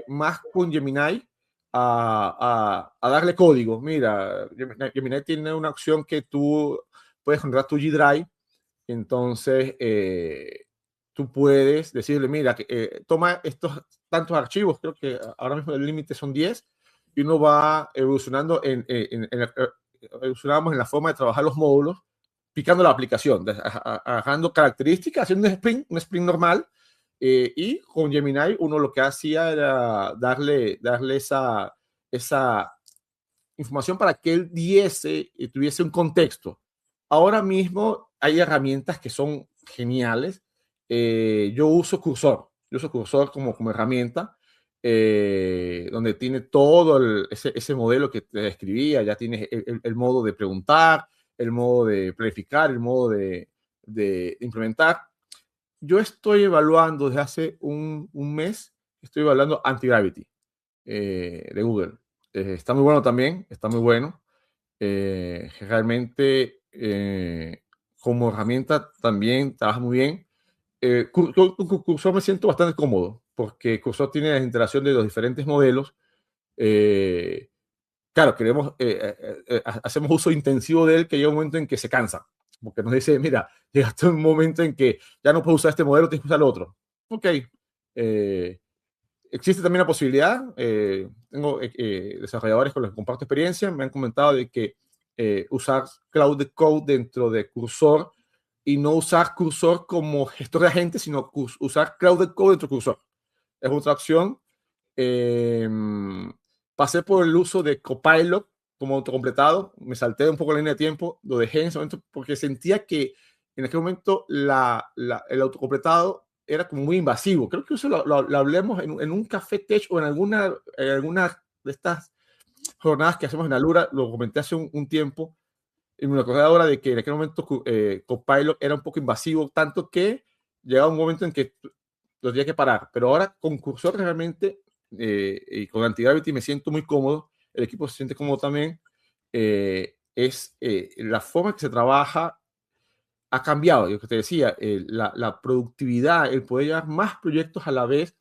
más con Gemini a darle código. Mira, Gemini tiene una opción que tú puedes encontrar tu G Drive, entonces tú puedes decirle, mira, toma estos tantos archivos, creo que ahora mismo el límite son 10, y uno va evolucionando evolucionamos en la forma de trabajar los módulos, picando la aplicación, agarrando características, haciendo un sprint normal, y con Gemini uno lo que hacía era darle esa información para que él tuviese un contexto. Ahora mismo hay herramientas que son geniales. Yo uso Cursor como herramienta, donde tiene todo ese modelo que te describía, ya tienes el modo de preguntar, el modo de planificar, el modo de implementar. Yo estoy evaluando desde hace un mes, estoy evaluando Antigravity de Google. Está muy bueno también, está muy bueno. Realmente, como herramienta también trabaja muy bien. Con Cursor me siento bastante cómodo porque Cursor tiene la integración de los diferentes modelos. Claro, hacemos uso intensivo de él, que llega un momento en que se cansa, porque nos dice, mira, llegaste a un momento en que ya no puedes usar este modelo, tienes que usar el otro. Ok. Existe también la posibilidad, tengo desarrolladores con los que comparto experiencia, me han comentado de que usar Cloud Code dentro de Cursor y no usar Cursor como gestor de agentes, sino usar Cloud Code dentro de Cursor. Es otra opción. Pasé por el uso de Copilot como autocompletado, me salté un poco la línea de tiempo, lo dejé en ese momento porque sentía que en aquel momento el autocompletado era como muy invasivo. Creo que eso lo hablemos en un café tech o en alguna de estas jornadas que hacemos en Alura, lo comenté hace un tiempo, y me acordé ahora de que en aquel momento Copilot era un poco invasivo, tanto que llegaba un momento en que lo tenía que parar. Pero ahora con Cursor realmente y con Antigravity me siento muy cómodo, el equipo se siente cómodo también. La forma que se trabaja ha cambiado. Lo que te decía, la productividad, el poder llevar más proyectos a la vez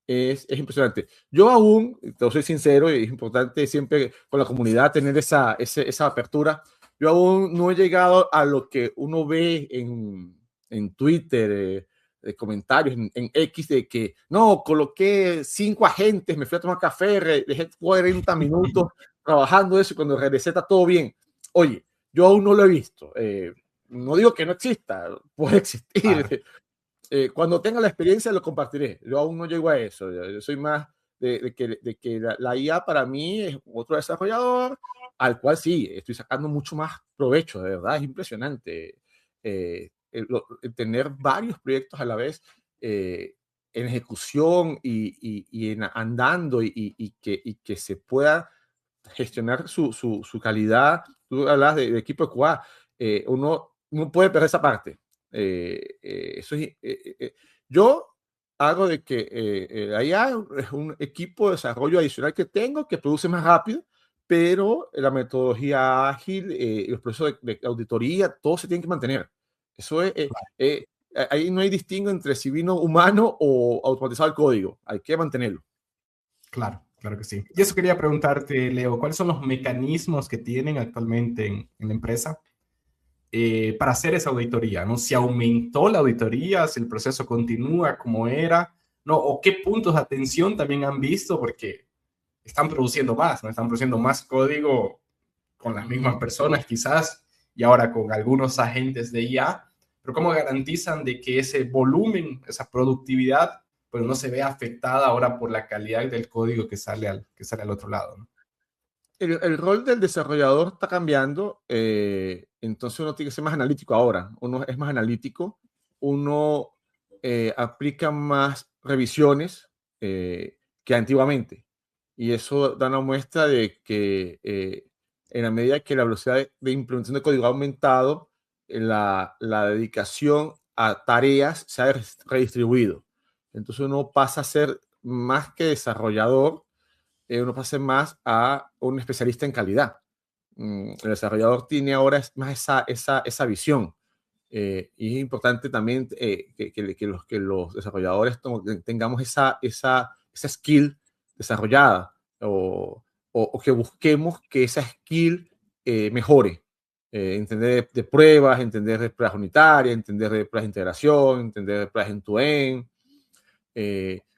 es impresionante. Yo aún, te soy sincero, y es importante siempre con la comunidad tener esa apertura. Yo aún no he llegado a lo que uno ve en Twitter, de comentarios en X, de que no, coloqué 5 agentes, me fui a tomar café, dejé 40 minutos trabajando eso y cuando regresé está todo bien. Oye, yo aún no lo he visto. No digo que no exista, puede existir. Claro. Cuando tenga la experiencia lo compartiré. Yo aún no llego a eso. Yo soy más de que la IA para mí es otro desarrollador al cual sí, estoy sacando mucho más provecho, de verdad, es impresionante. El tener varios proyectos a la vez en ejecución y andando y que se pueda gestionar su calidad. Tú hablas de equipo de QA, uno no puede perder esa parte. Yo hago de que allá es un equipo de desarrollo adicional que tengo que produce más rápido, pero la metodología ágil, los procesos de auditoría, todo se tiene que mantener. Eso ahí no hay distingo entre si vino humano o automatizado el código, hay que mantenerlo. Claro, claro que sí. Y eso quería preguntarte, Leo, ¿cuáles son los mecanismos que tienen actualmente en la empresa para hacer esa auditoría? ¿No? Si aumentó la auditoría, si el proceso continúa como era, ¿no? O qué puntos de atención también han visto, porque están produciendo más, ¿no? Están produciendo más código con las mismas personas quizás, y ahora con algunos agentes de IA, pero ¿cómo garantizan de que ese volumen, esa productividad, pues no se vea afectada ahora por la calidad del código que sale al otro lado, ¿no? El rol del desarrollador está cambiando, entonces uno tiene que ser más analítico ahora. Uno es más analítico, uno aplica más revisiones que antiguamente. Y eso da una muestra de que en la medida que la velocidad de implementación de código ha aumentado, la dedicación a tareas se ha redistribuido. Entonces uno pasa a ser más que desarrollador, uno pasa más a un especialista en calidad. El desarrollador tiene ahora más esa visión. Y es importante también que los desarrolladores tengamos esa skill desarrollada o que busquemos que esa skill mejore. Entender de pruebas, entender de pruebas unitarias, entender de pruebas de integración, entender de pruebas end-to-end,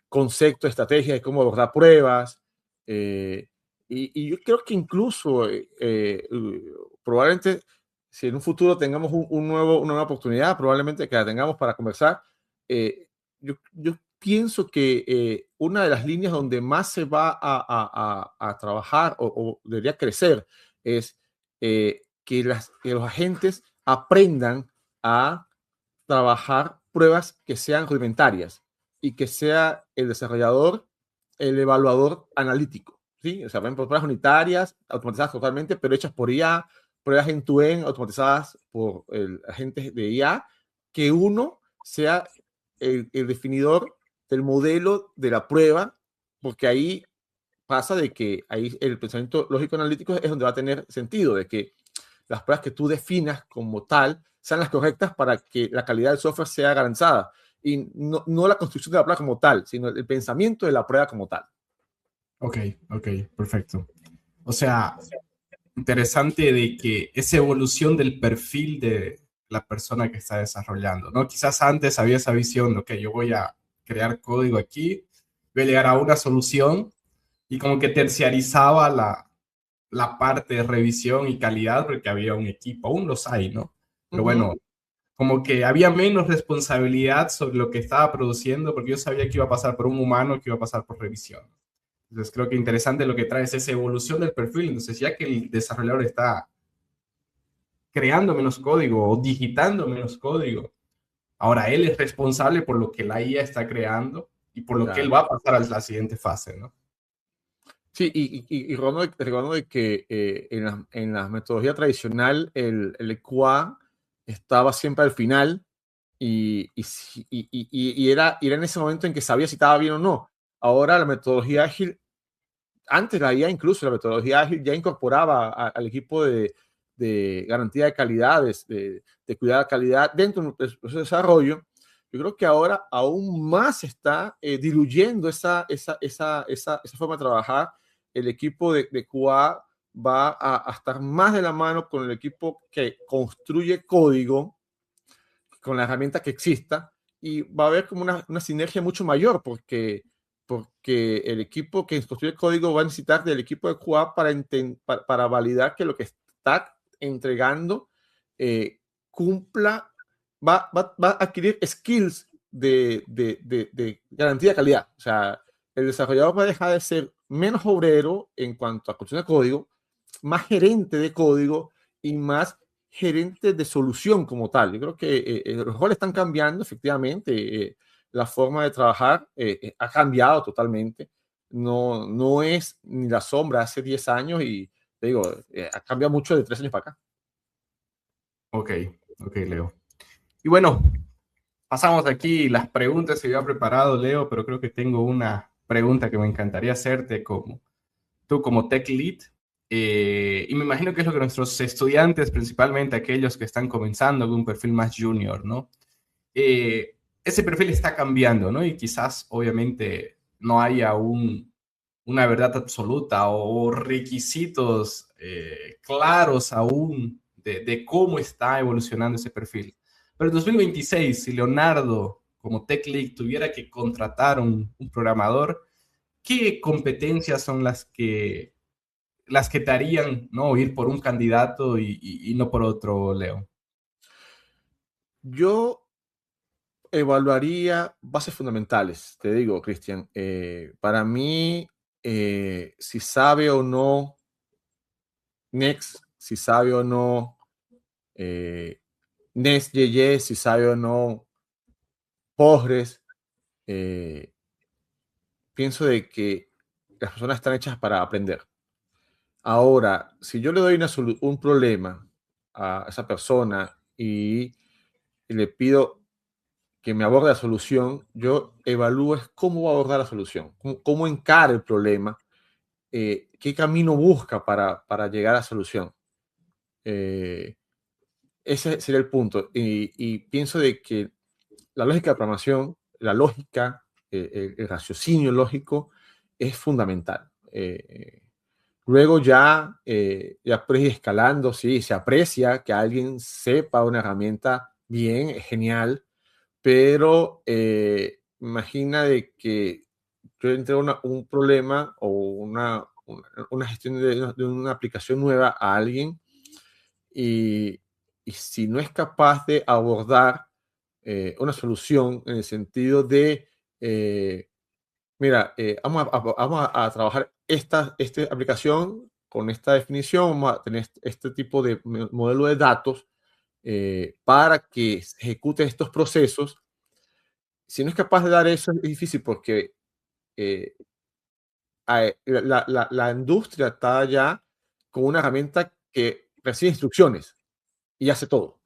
concepto, estrategia de cómo abordar pruebas. Y yo creo que incluso probablemente si en un futuro tengamos una nueva oportunidad, probablemente que la tengamos para conversar, yo pienso que una de las líneas donde más se va a trabajar o debería crecer es que los agentes aprendan a trabajar pruebas que sean rudimentarias y que sea el desarrollador el evaluador analítico, ¿sí? O sea, ven por pruebas unitarias, automatizadas totalmente, pero hechas por IA, pruebas end-to-end, automatizadas por agentes de IA, que uno sea el definidor del modelo de la prueba, porque ahí pasa de que ahí el pensamiento lógico analítico es donde va a tener sentido, de que las pruebas que tú definas como tal sean las correctas para que la calidad del software sea garantizada. y no la construcción de la prueba como tal, sino el pensamiento de la prueba como tal. Ok, perfecto. O sea, interesante de que esa evolución del perfil de la persona que está desarrollando, ¿no? Quizás antes había esa visión, ok, yo voy a crear código aquí, voy a llegar a una solución y como que terciarizaba la parte de revisión y calidad porque había un equipo, aún los hay, ¿no? Pero bueno, como que había menos responsabilidad sobre lo que estaba produciendo porque yo sabía que iba a pasar por un humano, que iba a pasar por revisión. Entonces creo que interesante lo que trae es esa evolución del perfil. Entonces ya que el desarrollador está creando menos código o digitando menos código, ahora él es responsable por lo que la IA está creando y por lo que él va a pasar a la siguiente fase, ¿no? Sí, y recordando de que en la metodología tradicional el QA estaba siempre al final y era en ese momento en que sabía si estaba bien o no. Ahora la metodología ágil, antes la IA incluso, la metodología ágil ya incorporaba al equipo de garantía de calidad, de cuidar la calidad dentro del proceso de desarrollo. Yo creo que ahora aún más se está diluyendo esa forma de trabajar. El equipo de QA va a estar más de la mano con el equipo que construye código, con la herramienta que exista, y va a haber como una sinergia mucho mayor porque el equipo que construye el código va a necesitar del equipo de QA para validar que lo que está entregando cumpla, va a adquirir skills de garantía de calidad. O sea, el desarrollador va a dejar de ser menos obrero en cuanto a construcción de código, más gerente de código y más gerente de solución como tal. Yo creo que los roles están cambiando, efectivamente. La forma de trabajar ha cambiado totalmente. No es ni la sombra hace 10 años y te digo, ha cambiado mucho de 3 años para acá. Ok, Leo. Y bueno, pasamos aquí las preguntas que había preparado, Leo, pero creo que tengo una pregunta que me encantaría hacerte tú como tech lead. Y me imagino que es lo que nuestros estudiantes, principalmente aquellos que están comenzando con un perfil más junior, ¿no? Ese perfil está cambiando, ¿no? Y quizás, obviamente, no haya una verdad absoluta o requisitos claros aún de cómo está evolucionando ese perfil. Pero en 2026, si Leonardo, como Tech Lead, tuviera que contratar un programador, ¿qué competencias son las que te harían, ¿no? Ir por un candidato y no por otro, Leo? Yo evaluaría bases fundamentales, te digo, Cristian. Para mí, si sabe o no Next, si sabe o no Nest.js, si sabe o no Postgres, pienso de que las personas están hechas para aprender. Ahora, si yo le doy un problema a esa persona y le pido que me aborde la solución, yo evalúo cómo va a abordar la solución, cómo encara el problema, qué camino busca para llegar a la solución. Ese sería el punto. Y pienso de que la lógica de programación, la lógica, el raciocinio lógico es fundamental. Luego ya pues escalando, sí, se aprecia que alguien sepa una herramienta bien, es genial, pero imagina de que yo entré un problema o una gestión de una aplicación nueva a alguien y, y si no es capaz de abordar una solución en el sentido de, mira, vamos a trabajar esta aplicación con esta definición, vamos a tener este tipo de modelo de datos para que se ejecute estos procesos. Si no es capaz de dar eso, es difícil porque eh, la industria está ya con una herramienta que recibe instrucciones y hace todo.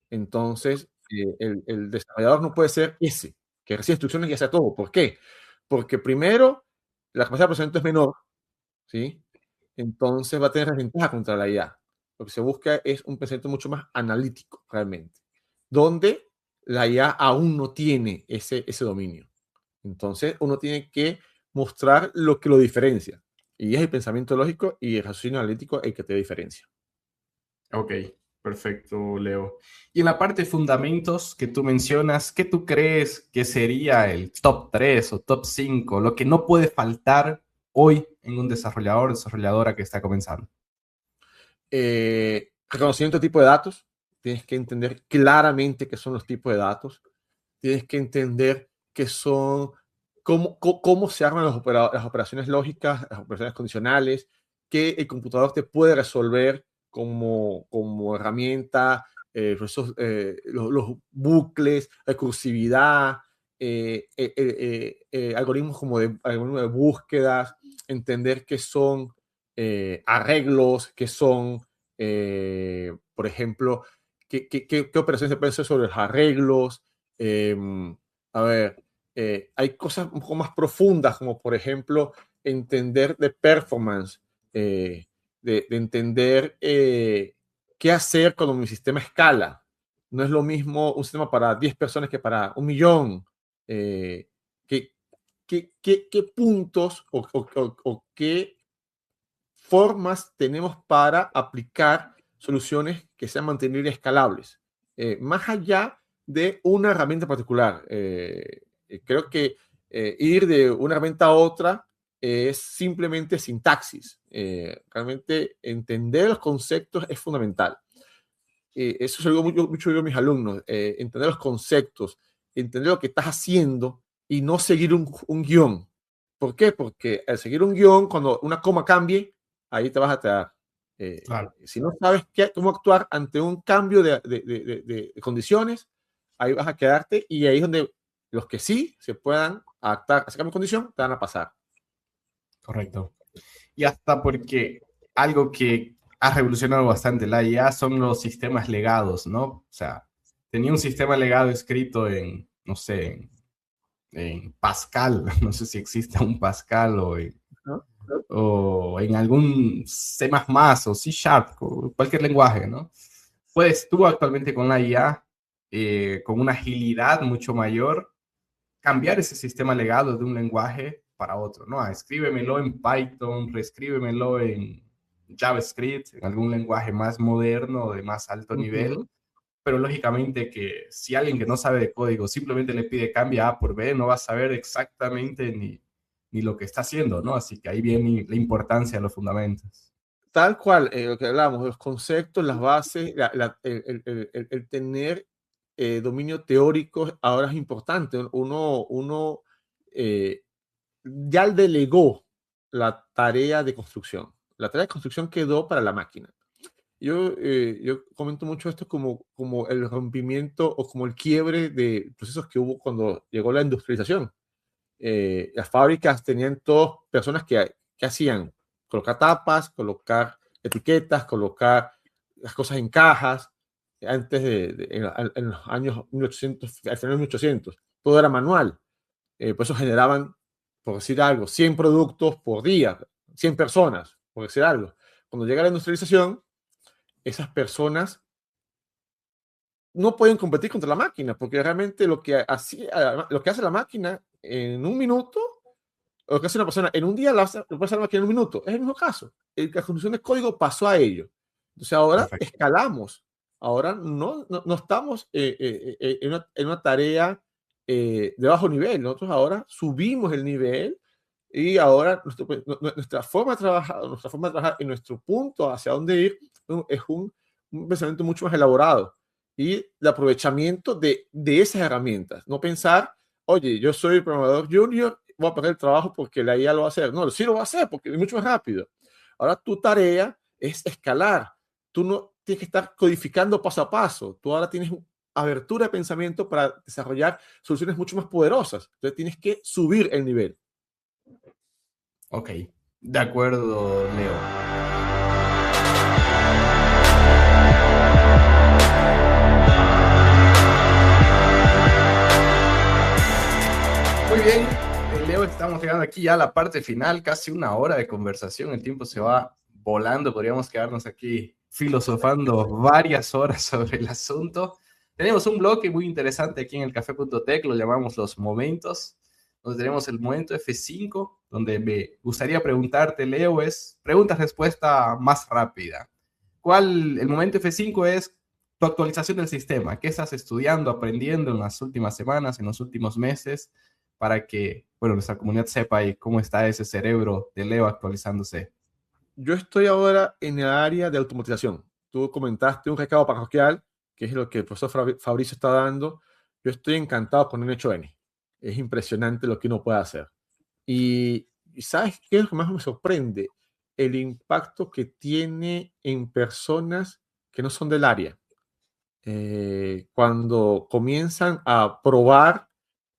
Entonces, el desarrollador no puede ser ese, que recibe instrucciones y hace todo. ¿Por qué? Porque primero, la capacidad de procesamiento es menor, ¿sí? Entonces va a tener ventaja contra la IA. Lo que se busca es un pensamiento mucho más analítico, realmente, donde la IA aún no tiene ese dominio. Entonces, uno tiene que mostrar lo que lo diferencia. Y es el pensamiento lógico y el raciocinio analítico el que te diferencia. Ok, perfecto, Leo. Y en la parte de fundamentos que tú mencionas, ¿qué tú crees que sería el top 3 o top 5, lo que no puede faltar hoy en un desarrollador o desarrolladora que está comenzando? Reconocimiento de tipo de datos. Tienes que entender claramente qué son los tipos de datos. Tienes que entender qué son, cómo se arman las operaciones lógicas, las operaciones condicionales, que el computador te puede resolver como herramienta, los bucles, recursividad, algoritmos algoritmos de búsquedas, entender qué son arreglos, qué son, por ejemplo, qué operaciones se pueden hacer sobre los arreglos. A ver, hay cosas un poco más profundas, como por ejemplo, entender de performance, de entender qué hacer cuando mi sistema escala. No es lo mismo un sistema para 10 personas que para 1.000.000. ¿Qué puntos o qué formas tenemos para aplicar soluciones que sean mantenibles y escalables? Más allá de una herramienta particular. Creo que ir de una herramienta a otra es simplemente sintaxis. Realmente entender los conceptos es fundamental. Eso es algo mucho yo a mis alumnos. Entender los conceptos, entender lo que estás haciendo y no seguir un guión. ¿Por qué? Porque al seguir un guión, cuando una coma cambie, ahí te vas a quedar. Claro. Si no sabes cómo actuar ante un cambio de condiciones, ahí vas a quedarte y ahí es donde los que sí se puedan adaptar a ese cambio de condición te van a pasar. Correcto. Y hasta porque algo que ha revolucionado bastante la IA son los sistemas legados, ¿no? O sea, tenía un sistema legado escrito en, no sé, en Pascal, no sé si existe un Pascal ¿No? o en algún C++ o C Sharp, cualquier lenguaje, ¿no? Puedes tú actualmente con la IA, con una agilidad mucho mayor, cambiar ese sistema legado de un lenguaje para otro, ¿no? Escríbemelo en Python, reescríbemelo en JavaScript, en algún lenguaje más moderno, de más alto nivel. Pero lógicamente que si alguien que no sabe de código simplemente le pide cambia A por B, no va a saber exactamente ni lo que está haciendo, ¿no? Así que ahí viene la importancia de los fundamentos. Tal cual, lo que hablamos, los conceptos, las bases, el tener dominio teórico ahora es importante. Uno ya delegó la tarea de construcción. La tarea de construcción quedó para la máquina. Yo comento mucho esto como el rompimiento o como el quiebre de procesos que hubo cuando llegó la industrialización. Las fábricas tenían todas personas que hacían colocar tapas, colocar etiquetas, colocar las cosas en cajas. Antes en los años 1800, al final de 1800, todo era manual. Por eso generaban, por decir algo, 100 productos por día, 100 personas, por decir algo. Cuando llega la industrialización, esas personas no pueden competir contra la máquina, porque realmente lo que hace la máquina en un minuto, o lo que hace una persona en un día, lo puede hacer la máquina en un minuto. Es el mismo caso. La construcción de código pasó a ello. Entonces ahora Perfecto. escalamos. Ahora no estamos en una tarea de bajo nivel. Nosotros ahora subimos el nivel y ahora nuestra forma de trabajar y nuestro punto hacia dónde ir es un pensamiento mucho más elaborado y el aprovechamiento de esas herramientas. No pensar, oye, yo soy programador junior, voy a perder el trabajo porque la IA lo va a hacer. No, sí lo va a hacer porque es mucho más rápido. Ahora tu tarea es escalar. Tú no tienes que estar codificando paso a paso. Tú ahora tienes abertura de pensamiento para desarrollar soluciones mucho más poderosas. Entonces tienes que subir el nivel. Ok, de acuerdo, Leo. Muy bien, Leo, estamos llegando aquí ya a la parte final, casi una hora de conversación, el tiempo se va volando, podríamos quedarnos aquí filosofando varias horas sobre el asunto. tenemos un bloque muy interesante aquí en el café.tech, lo llamamos los momentos, donde tenemos el momento F5, donde me gustaría preguntarte, Leo, es pregunta-respuesta más rápida. El momento F5 es tu actualización del sistema. ¿Qué estás estudiando, aprendiendo en las últimas semanas, en los últimos meses, para que, bueno, nuestra comunidad sepa cómo está ese cerebro de Leo actualizándose? Yo estoy ahora en el área de automatización. Tú comentaste un recado parroquial, que es lo que el profesor Fabricio está dando. Yo estoy encantado con el hecho N. Es impresionante lo que uno puede hacer. Y ¿sabes qué es lo que más me sorprende? El impacto que tiene en personas que no son del área. Cuando comienzan a probar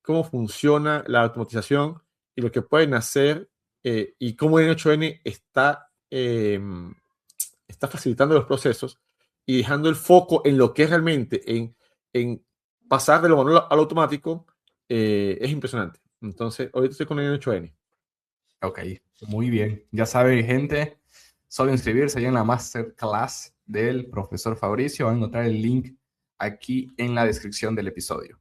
cómo funciona la automatización y lo que pueden hacer y cómo el 8N está facilitando los procesos y dejando el foco en lo que es realmente, en pasar de lo manual al automático, es impresionante. Entonces, ahorita estoy con el 8N. Ok, muy bien. Ya saben, gente, solo inscribirse ahí en la masterclass del profesor Fabricio. Van a encontrar el link aquí en la descripción del episodio.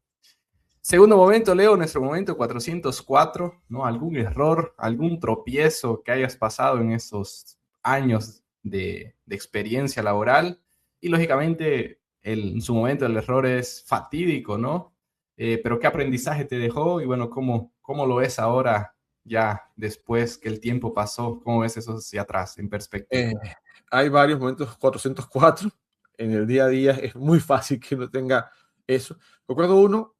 Segundo momento, Leo, nuestro momento 404, ¿no? ¿Algún error, algún tropiezo que hayas pasado en estos años de experiencia laboral? Y lógicamente, en su momento el error es fatídico, ¿no? Pero ¿qué aprendizaje te dejó? Y bueno, ¿cómo lo ves ahora, ya después que el tiempo pasó? ¿Cómo ves eso hacia atrás, en perspectiva? Hay varios momentos 404 en el día a día. Es muy fácil que uno tenga eso. Recuerdo uno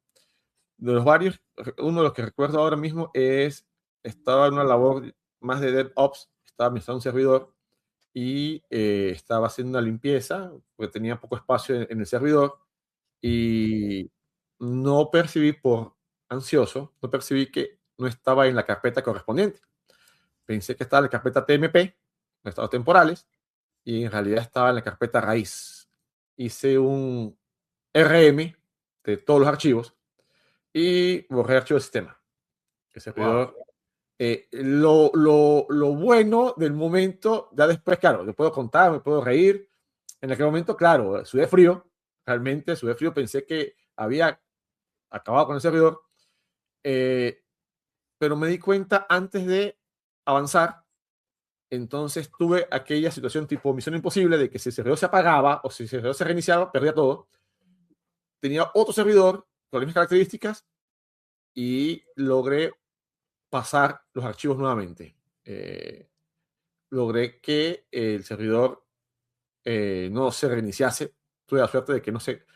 de los varios, uno de los que recuerdo ahora mismo estaba en una labor más de DevOps, estaba administrando un servidor y estaba haciendo una limpieza porque tenía poco espacio en el servidor y no percibí por ansioso, no percibí que no estaba en la carpeta correspondiente. Pensé que estaba en la carpeta TMP, en estados temporales, y en realidad estaba en la carpeta raíz. Hice un RM de todos los archivos y borré el archivo del sistema. El servidor, Wow. lo bueno del momento, ya después, claro, le puedo contar, me puedo reír. En aquel momento, claro, sudé frío, realmente sudé frío, pensé que había acabado con el servidor, pero me di cuenta antes de avanzar. Entonces tuve aquella situación tipo misión imposible de que si el servidor se apagaba o si el servidor se reiniciaba, perdía todo. Tenía otro servidor con las mismas características y logré pasar los archivos nuevamente. Logré que el servidor no se reiniciase. Tuve la suerte de que no se,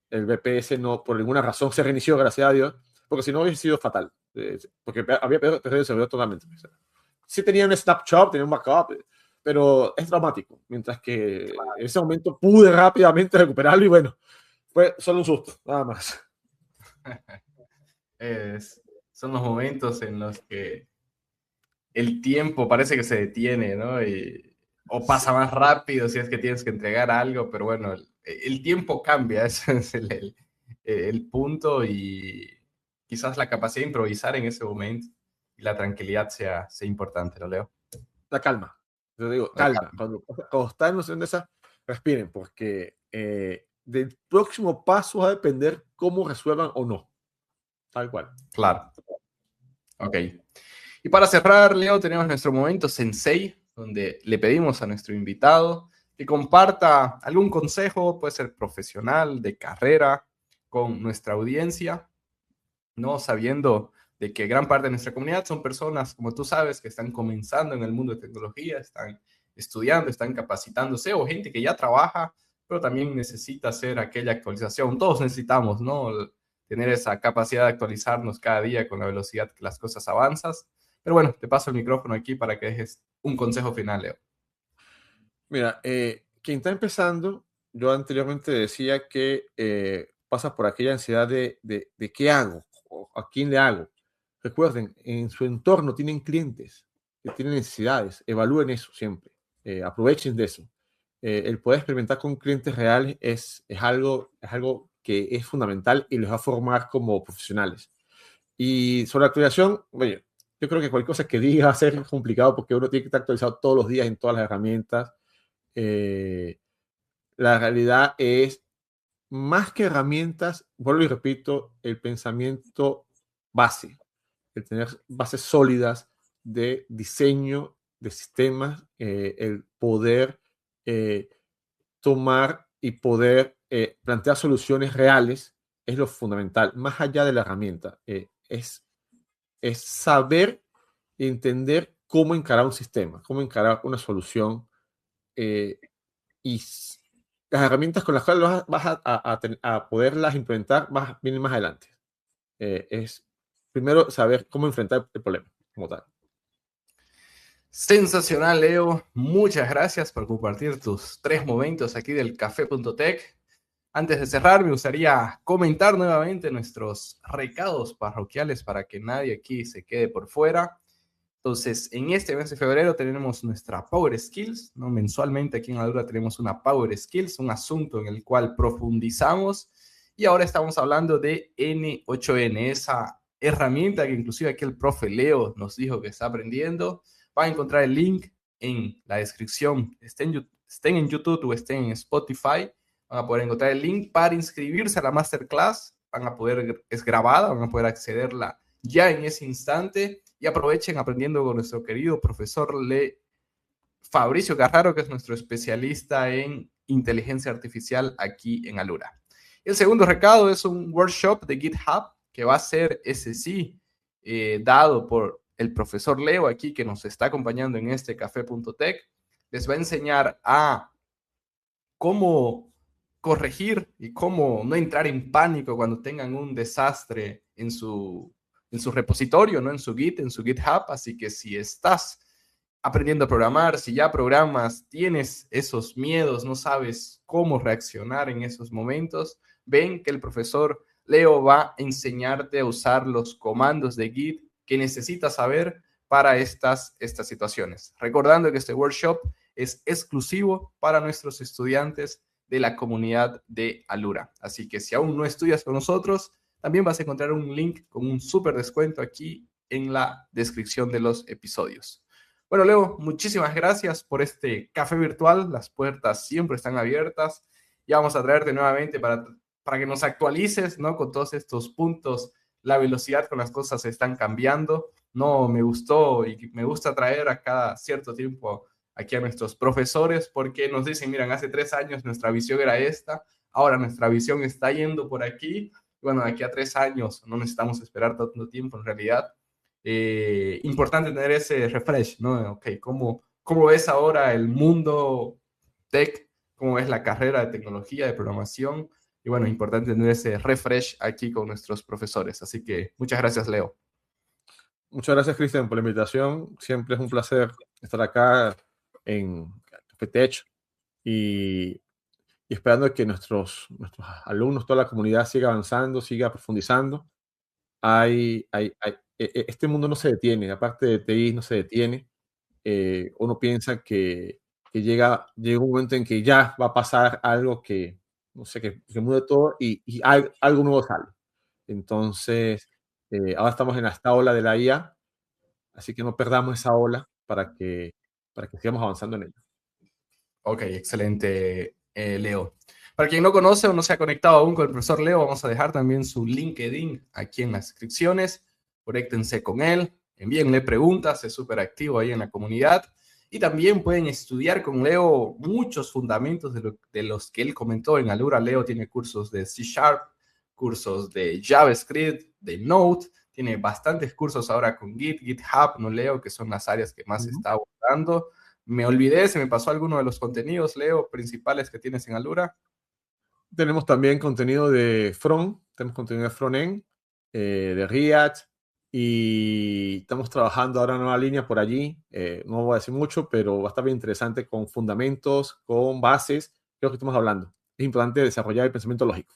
el VPS no, por ninguna razón, se reinició, gracias a Dios, porque si no hubiese sido fatal. Porque había perdido el servidor totalmente. Sí tenía un snapshot, tenía un backup, pero es dramático. Mientras que en ese momento pude rápidamente recuperarlo y bueno, fue solo un susto, nada más. Son los momentos en los que el tiempo parece que se detiene, ¿no? O pasa más rápido si es que tienes que entregar algo, pero bueno, el tiempo cambia, ese es el punto y quizás la capacidad de improvisar en ese momento y la tranquilidad sea importante, ¿lo leo? La calma. Yo digo, La calma. calma. Cuando están en una situación de esa, respiren, porque del próximo paso va a depender cómo resuelvan o no. Tal cual. Claro. Ok. Y para cerrar, Leo, tenemos nuestro momento Sensei, donde le pedimos a nuestro invitado que comparta algún consejo, puede ser profesional, de carrera, con nuestra audiencia, ¿no? Sabiendo de que gran parte de nuestra comunidad son personas, como tú sabes, que están comenzando en el mundo de tecnología, están estudiando, están capacitándose, o gente que ya trabaja, pero también necesita hacer aquella actualización. Todos necesitamos, ¿no? Tener esa capacidad de actualizarnos cada día con la velocidad que las cosas avanzan. Pero bueno, te paso el micrófono aquí para que dejes un consejo final, Leo. Mira, quien está empezando, yo anteriormente decía que pasa por aquella ansiedad de qué hago, o a quién le hago. Recuerden, en su entorno tienen clientes que tienen necesidades, evalúen eso siempre, aprovechen de eso. El poder experimentar con clientes reales es algo que es fundamental y les va a formar como profesionales. Y sobre la actualización, oye, yo creo que cualquier cosa que diga va a ser complicado porque uno tiene que estar actualizado todos los días en todas las herramientas. La realidad es más que herramientas, vuelvo y repito, el pensamiento base, el tener bases sólidas de diseño de sistemas, el poder tomar y poder plantear soluciones reales es lo fundamental, más allá de la herramienta. Es saber y entender cómo encarar un sistema, cómo encarar una solución y las herramientas con las cuales vas a poderlas implementar vienen más adelante. Es primero saber cómo enfrentar el problema como tal. Sensacional, Leo. Muchas gracias por compartir tus 3 momentos aquí del Café.tech. Antes de cerrar, me gustaría comentar nuevamente nuestros recados parroquiales para que nadie aquí se quede por fuera. Entonces, en este mes de febrero tenemos nuestra Power Skills, ¿no? Mensualmente aquí en Alura tenemos una Power Skills, un asunto en el cual profundizamos. Y ahora estamos hablando de N8N, esa herramienta que inclusive aquí el profe Leo nos dijo que está aprendiendo. Van a encontrar el link en la descripción, estén en YouTube o estén en Spotify. Van a poder encontrar el link para inscribirse a la masterclass. Es grabada, van a poder accederla ya en ese instante. Y aprovechen aprendiendo con nuestro querido profesor Fabricio Carraro, que es nuestro especialista en inteligencia artificial aquí en Alura. El segundo recado es un workshop de GitHub que va a ser, ese sí, dado por el profesor Leo aquí, que nos está acompañando en este Café.tech. Les va a enseñar a cómo corregir y cómo no entrar en pánico cuando tengan un desastre en su repositorio, ¿no? En su Git, en su GitHub. Así que si estás aprendiendo a programar, si ya programas, tienes esos miedos, no sabes cómo reaccionar en esos momentos, ven que el profesor Leo va a enseñarte a usar los comandos de Git que necesitas saber para estas situaciones. Recordando que este workshop es exclusivo para nuestros estudiantes de la comunidad de Alura. Así que si aún no estudias con nosotros, también vas a encontrar un link con un súper descuento aquí en la descripción de los episodios. Bueno, Leo, muchísimas gracias por este café virtual. Las puertas siempre están abiertas. Ya vamos a traerte nuevamente para que nos actualices, ¿no? Con todos estos puntos, la velocidad con las cosas están cambiando. No, me gustó y me gusta traer a cada cierto tiempo aquí a nuestros profesores porque nos dicen, miren, hace 3 años nuestra visión era esta, ahora nuestra visión está yendo por aquí. Bueno, de aquí a 3 años no necesitamos esperar tanto tiempo en realidad. Importante tener ese refresh, ¿no? Ok, ¿cómo ves ahora el mundo tech? ¿Cómo ves la carrera de tecnología, de programación? Y bueno, importante tener ese refresh aquí con nuestros profesores. Así que muchas gracias, Leo. Muchas gracias, Cristian, por la invitación. Siempre es un placer estar acá en FTech y esperando que nuestros alumnos, toda la comunidad siga avanzando, siga profundizando. Este mundo no se detiene, aparte de TI no se detiene. Uno piensa que llega un momento en que ya va a pasar algo que, no sé, que mude todo y algo nuevo sale. Entonces, ahora estamos en esta ola de la IA, así que no perdamos esa ola para que sigamos avanzando en ella. Ok, excelente, Leo. Para quien no conoce o no se ha conectado aún con el profesor Leo, vamos a dejar también su LinkedIn aquí en las descripciones. Conéctense con él, envíenle preguntas, es súper activo ahí en la comunidad. Y también pueden estudiar con Leo muchos fundamentos de los que él comentó en Alura. Leo tiene cursos de C#, cursos de JavaScript, de Node. Tiene bastantes cursos ahora con Git, GitHub, ¿no, Leo? Que son las áreas que más está abordando. Me olvidé, se me pasó alguno de los contenidos, Leo, principales que tienes en Alura. Tenemos también contenido de front, tenemos contenido de frontend, de React, y estamos trabajando ahora en una línea por allí. No voy a decir mucho, pero va a estar bien interesante con fundamentos, con bases, creo que estamos hablando. Es importante desarrollar el pensamiento lógico.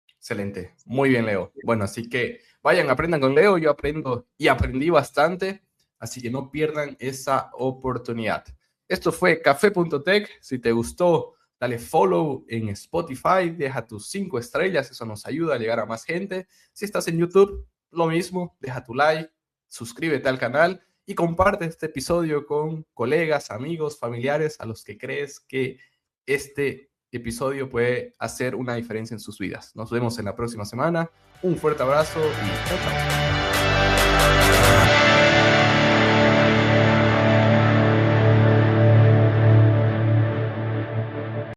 Excelente, muy bien, Leo. Bueno, así que vayan, aprendan con Leo, yo aprendo y aprendí bastante, así que no pierdan esa oportunidad. Esto fue Café.tech. Si te gustó, dale follow en Spotify, deja tus 5 estrellas, eso nos ayuda a llegar a más gente. Si estás en YouTube, lo mismo, deja tu like, suscríbete al canal y comparte este episodio con colegas, amigos, familiares a los que crees que este episodio puede hacer una diferencia en sus vidas. Nos vemos en la próxima semana. Un fuerte abrazo y chao, chao.